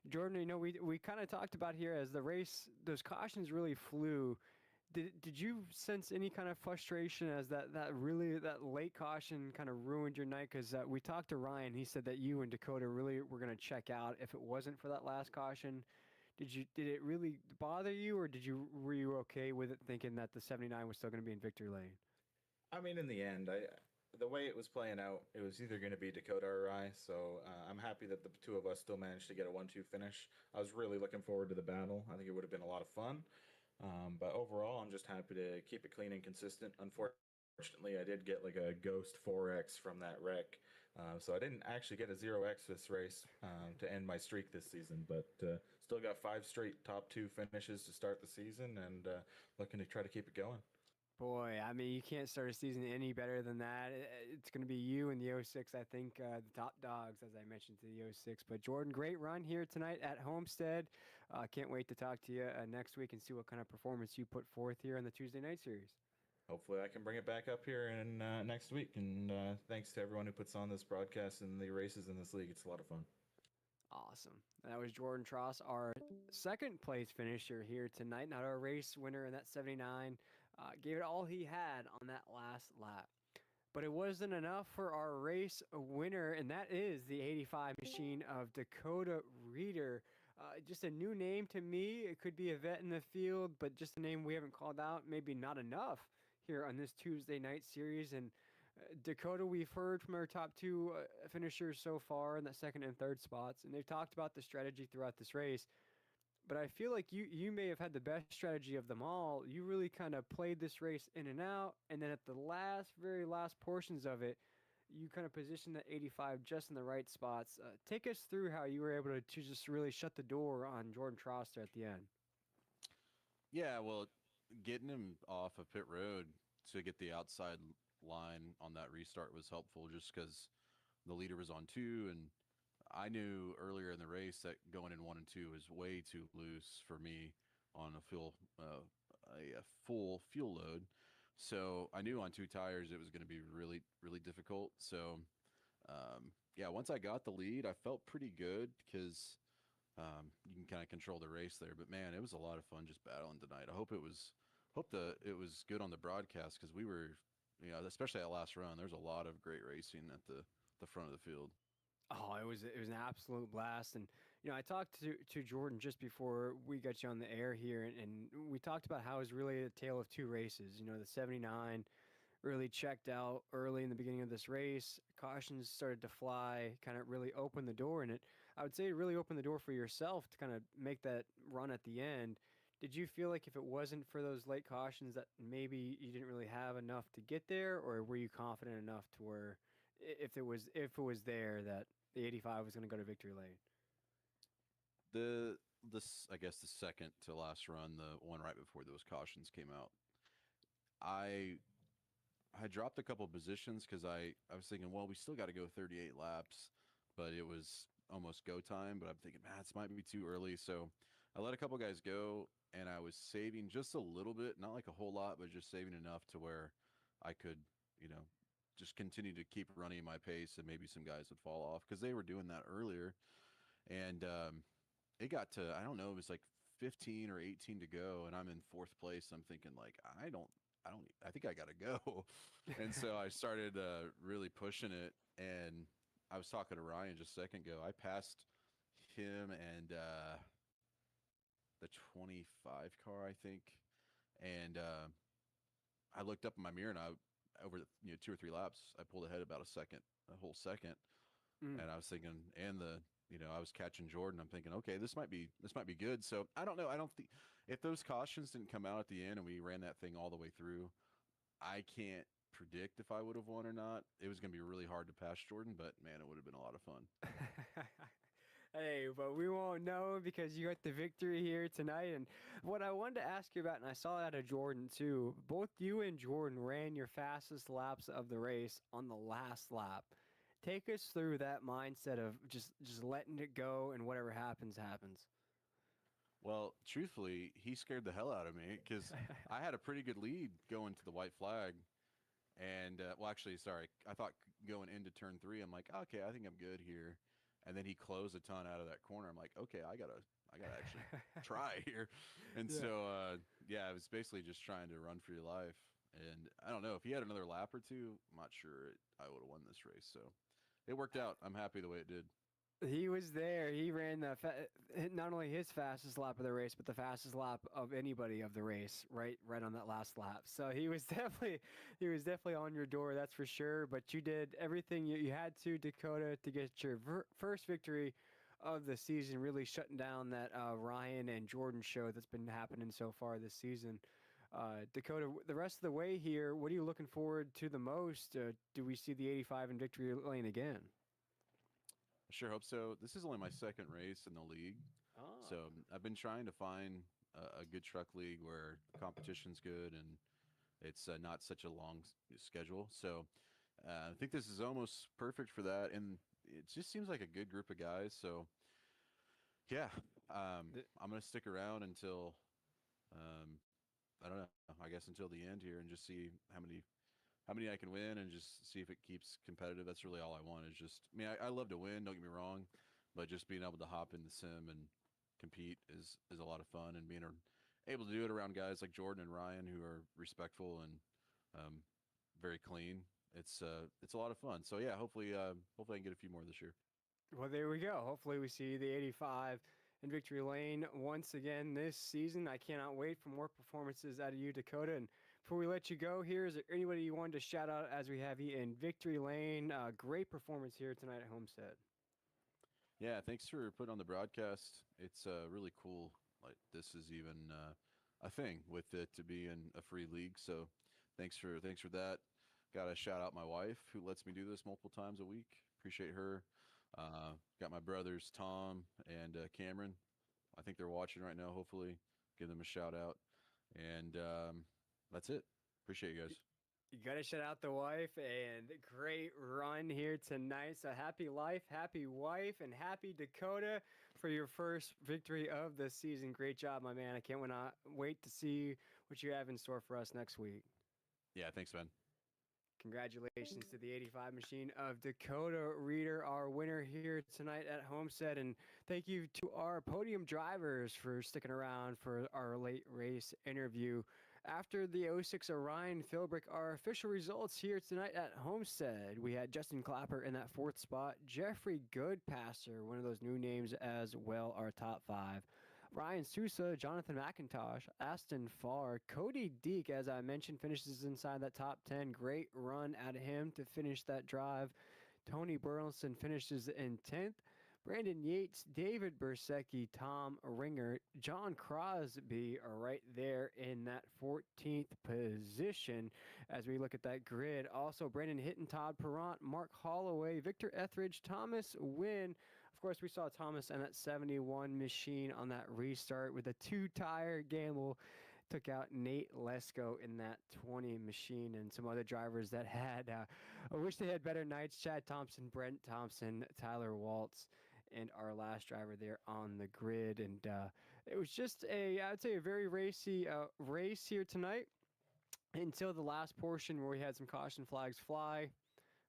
Jordan, we kind of talked about here as the race, those cautions really flew. Did you sense any kind of frustration as that late caution kind of ruined your night? Because we talked to Ryan, he said that you and Dakota really were going to check out if it wasn't for that last caution. Did it really bother you, or were you okay with it, thinking that the 79 was still going to be in victory lane? I mean, in the end, the way it was playing out, it was either going to be Dakota or I. So I'm happy that the two of us still managed to get a 1-2 finish. I was really looking forward to the battle. I think it would have been a lot of fun. But overall, I'm just happy to keep it clean and consistent. Unfortunately, I did get like a ghost 4X from that wreck. So I didn't actually get a 0X this race to end my streak this season, but still got 5 straight top 2 finishes to start the season, and looking to try to keep it going. Boy, I mean, you can't start a season any better than that. It's going to be you and the '06, I think, the top dogs, as I mentioned, to the '06. But Jordan, great run here tonight at Homestead. Can't wait to talk to you next week and see what kind of performance you put forth here in the Tuesday night series. Hopefully, I can bring it back up here in next week. And thanks to everyone who puts on this broadcast and the races in this league. It's a lot of fun. Awesome. That was Jordan Tross, our second place finisher here tonight, not our race winner in that 79. Gave it all he had on that last lap. But it wasn't enough for our race winner, and that is the 85 machine of Dakota Reeder. Just a new name to me. It could be a vet in the field, but just a name we haven't called out. Maybe not enough here on this Tuesday night series. And Dakota, we've heard from our top 2 finishers so far in the second and third spots, and they've talked about the strategy throughout this race. But I feel like you may have had the best strategy of them all. You really kind of played this race in and out, and then at the very last portions of it, you kind of positioned that 85 just in the right spots. Take us through how you were able to just really shut the door on Jordan Troster at the end. Yeah, well, getting him off of pit road to get the outside line on that restart was helpful, just because the leader was on 2, and I knew earlier in the race that going in 1 and 2 was way too loose for me on a full fuel load. So I knew on 2 tires it was going to be really, really difficult. So yeah, once I got the lead, I felt pretty good because you can kind of control the race there. But man, it was a lot of fun just battling tonight. I hope it was good on the broadcast, because we were, especially that last run, there's a lot of great racing at the front of the field. Oh, it was an absolute blast, and I talked to Jordan just before we got you on the air here, and we talked about how it was really a tale of two races. The 79 really checked out early in the beginning of this race. Cautions started to fly, kind of really opened the door, and I would say it really opened the door for yourself to kind of make that run at the end. Did you feel like if it wasn't for those late cautions that maybe you didn't really have enough to get there, or were you confident enough to where if it was there that the 85 was going to go to victory lane? The this I guess the second to last run, the one right before those cautions came out, I I dropped a couple positions because I was thinking, well, we still got to go 38 laps, but it was almost go time. But I'm thinking, man, this might be too early. So I let a couple guys go, and I was saving just a little bit, not like a whole lot, but just saving enough to where I could, you know, just continue to keep running my pace, and maybe some guys would fall off because they were doing that earlier. And it got to, I don't know, it was like 15 or 18 to go, and I'm in fourth place. I'm thinking like, I think I gotta go. And so I started really pushing it, and I was talking to Ryan just a second ago. I passed him and the 25 car, I think, and I looked up in my mirror, and I over 2 or 3 laps, I pulled ahead about a whole second, Mm. and I was thinking, and I was catching Jordan. I'm thinking, okay, this might be good. So I don't know. I don't think if those cautions didn't come out at the end and we ran that thing all the way through, I can't predict if I would have won or not. It was going to be really hard to pass Jordan, but man, it would have been a lot of fun. Hey, but we won't know because you got the victory here tonight. And what I wanted to ask you about, and I saw that of Jordan too, both you and Jordan ran your fastest laps of the race on the last lap. Take us through that mindset of just letting it go and whatever happens, happens. Well, truthfully, he scared the hell out of me because I had a pretty good lead going to the white flag. And well, actually, sorry, I thought going into turn three, I'm like, okay, I think I'm good here. And then he closed a ton out of that corner. I'm like, okay, I gotta actually try here. And Yeah. so, yeah, it was basically just trying to run for your life. And I don't know if he had another lap or two, I'm not sure I would have won this race. So it worked out. I'm happy the way it did. He was there. He ran not only his fastest lap of the race, but the fastest lap of anybody of the race, right on that last lap. So he was definitely on your door, that's for sure. But you did everything you had to, Dakota, to get your first victory of the season, really shutting down that Ryan and Jordan show that's been happening so far this season. Dakota, the rest of the way here, what are you looking forward to the most? Do we see the 85 in victory lane again? I sure hope so. This is only my second race in the league. Oh. So I've been trying to find a good truck league where the competition's good and it's not such a long schedule. So I think this is almost perfect for that. And it just seems like a good group of guys. So yeah, I'm going to stick around until, um, I don't know, I guess until the end here and just see how many I can win and just see if it keeps competitive. That's really all I want is just, I mean, I love to win, don't get me wrong, but just being able to hop in the sim and compete is a lot of fun, and being able to do it around guys like Jordan and Ryan who are respectful and um, very clean. It's a lot of fun. So yeah, hopefully I can get a few more this year. Well, there we go. Hopefully, we see the 85 in victory lane once again this season. I cannot wait for more performances out of you, Dakota. And before we let you go here, is there anybody you wanted to shout out as we have you in victory lane? Great performance here tonight at Homestead. Yeah, thanks for putting on the broadcast. It's really cool. Like this is even a thing with it to be in a free league. So thanks for that. Got to shout out my wife who lets me do this multiple times a week. Appreciate her. Got my brothers Tom and Cameron. I think they're watching right now. Hopefully, give them a shout out. And that's it. Appreciate you guys. You got to shout out the wife and great run here tonight. So happy life, happy wife, and happy Dakota for your first victory of the season. Great job, my man. I can't wait to see what you have in store for us next week. Yeah, thanks, man. Congratulations to the 85 machine of Dakota Reader, our winner here tonight at Homestead. And thank you to our podium drivers for sticking around for our late race interview. After the 06 Orion Philbrick, our official results here tonight at Homestead. We had Justin Clapper in that 4th spot. Jeffrey Goodpasser, one of those new names as well, our top 5. Ryan Sousa, Jonathan McIntosh, Aston Farr, Cody Deek, as I mentioned, finishes inside that top 10. Great run out of him to finish that drive. Tony Burleson finishes in 10th. Brandon Yates, David Bersecki, Tom Ringer, John Crosby are right there in that 14th position as we look at that grid. Also, Brandon Hitton, Todd Perrant, Mark Holloway, Victor Etheridge, Thomas Wynn. Of course, we saw Thomas and that 71 machine on that restart with a 2-tire gamble. Took out Nate Lesko in that 20 machine and some other drivers that had, I wish they had better nights. Chad Thompson, Brent Thompson, Tyler Waltz, and our last driver there on the grid. And it was just I'd say a very racy race here tonight until the last portion where we had some caution flags fly.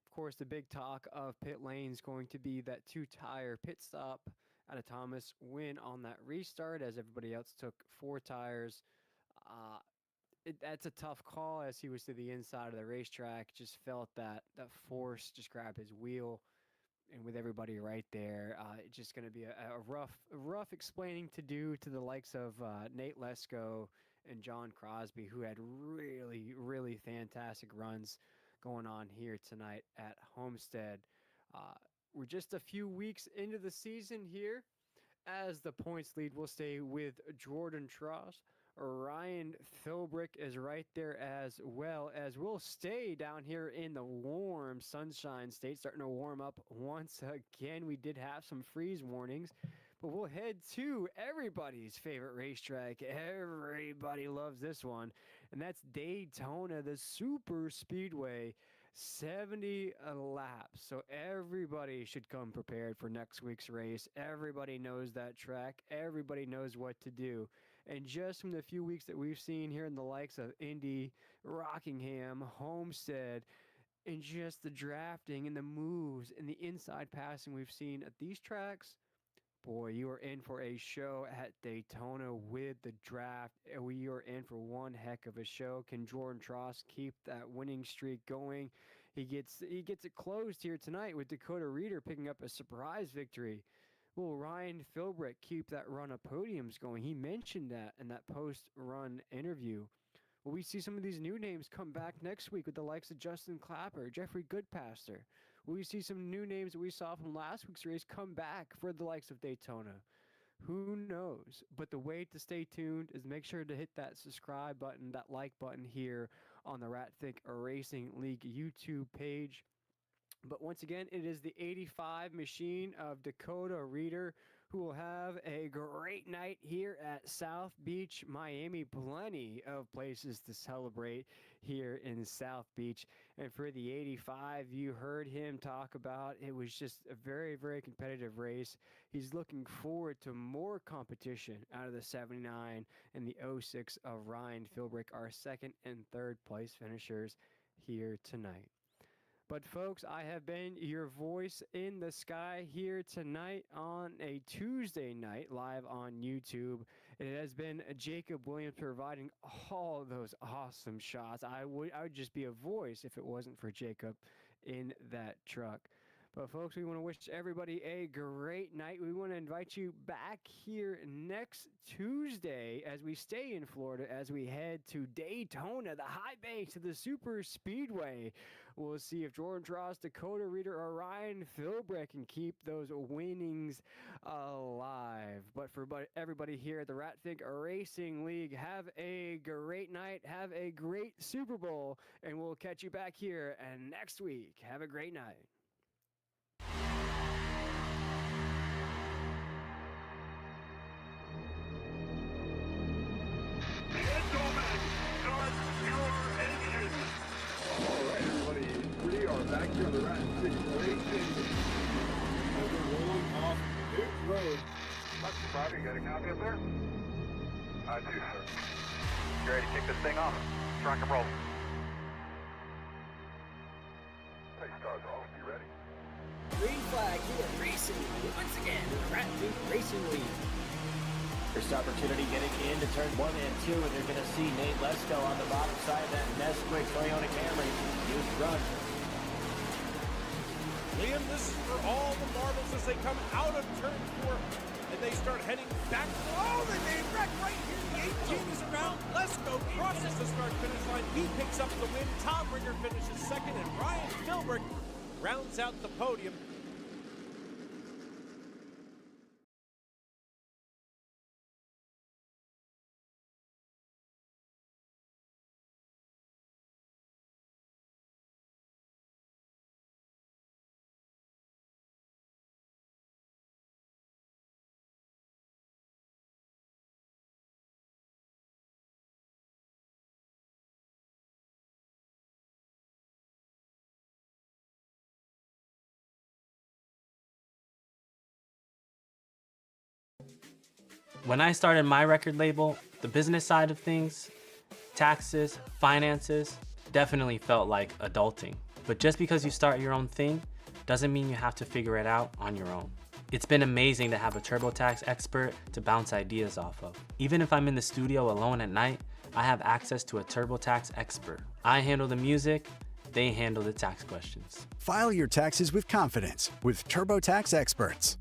Of course, the big talk of pit lane is going to be that 2-tire pit stop out of Thomas Wynn on that restart as everybody else took 4 tires. That's a tough call as he was to the inside of the racetrack. Just felt that force just grab his wheel. And with everybody right there, it's just going to be a rough explaining to do to the likes of Nate Lesko and John Crosby, who had really, really fantastic runs going on here tonight at Homestead. We're just a few weeks into the season here, as the points lead will stay with Jordan Tross. Ryan Philbrick is right there as well, as we'll stay down here in the warm Sunshine State, starting to warm up once again. We did have some freeze warnings, but we'll head to everybody's favorite racetrack. Everybody loves this one, and that's Daytona, the Super Speedway. 70 laps, so everybody should come prepared for next week's race. Everybody knows that track. Everybody knows what to do. And just from the few weeks that we've seen here in the likes of Indy, Rockingham, Homestead, and just the drafting and the moves and the inside passing we've seen at these tracks, boy, you are in for a show at Daytona with the draft. We are in for one heck of a show. Can Jordan Tross keep that winning streak going? He gets it closed here tonight with Dakota Reeder picking up a surprise victory. Will Ryan Philbrick keep that run of podiums going? He mentioned that in that post-run interview. Will we see some of these new names come back next week with the likes of Justin Clapper, Jeffrey Goodpasser? Will we see some new names that we saw from last week's race come back for the likes of Daytona? Who knows? But the way to stay tuned is make sure to hit that subscribe button, that like button here on the Ratfink Racing League YouTube page. But once again, it is the 85 machine of Dakota Reeder, who will have a great night here at South Beach, Miami. Plenty of places to celebrate here in South Beach. And for the 85, you heard him talk about, it was just a very, very competitive race. He's looking forward to more competition out of the 79 and the 06 of Ryan Philbrick, our second and third place finishers here tonight. But folks, I have been your voice in the sky here tonight on a Tuesday night live on YouTube. It has been Jacob Williams providing all those awesome shots. I would just be a voice if it wasn't for Jacob in that truck. But folks, we want to wish everybody a great night. We want to invite you back here next Tuesday as we stay in Florida, as we head to Daytona, the high banks of the Super Speedway. We'll see if Jordan Tross, Dakota Reeder, or Ryan Philbrick can keep those winnings alive. But for everybody here at the Ratfink Racing League, have a great night. Have a great Super Bowl, and we'll catch you back here next week. Have a great night. We are back here on the Ratfink Racing as we're rolling off pit road. Dr. Bobby, you got a copy up there? I do, sir. You ready to kick this thing off? Rock and roll. Hey, stars off. You ready? Green flag here at Racing once again in the Ratfink Racing League. First opportunity getting into turn 1 and 2, and you're going to see Nate Lesko on the bottom side of that Nesquik Toyota Camry. Huge run. Liam, this is for all the marbles as they come out of turn 4 and they start heading back. Oh, they made it back right here. The 18 is around. Lesko crosses the start-finish line. He picks up the win. Tom Ringer finishes second, and Ryan Philbrick rounds out the podium. When I started my record label, the business side of things, taxes, finances, definitely felt like adulting. But just because you start your own thing doesn't mean you have to figure it out on your own. It's been amazing to have a TurboTax expert to bounce ideas off of. Even if I'm in the studio alone at night, I have access to a TurboTax expert. I handle the music, they handle the tax questions. File your taxes with confidence with TurboTax experts.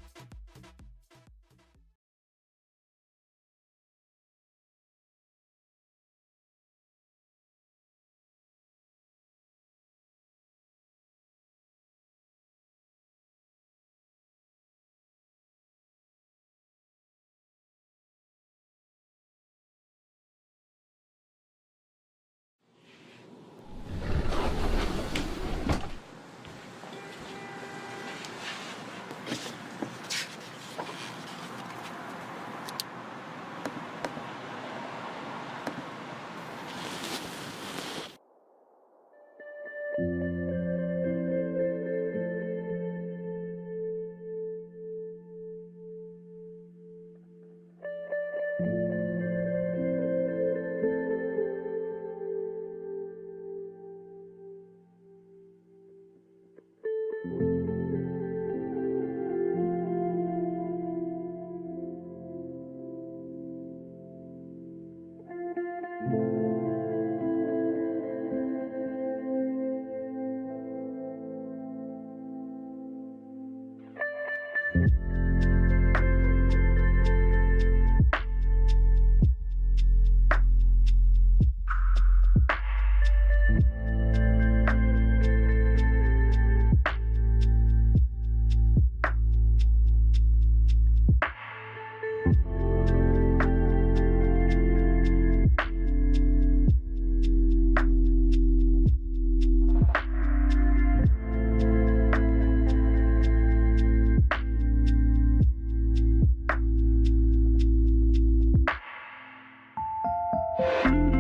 Thank you.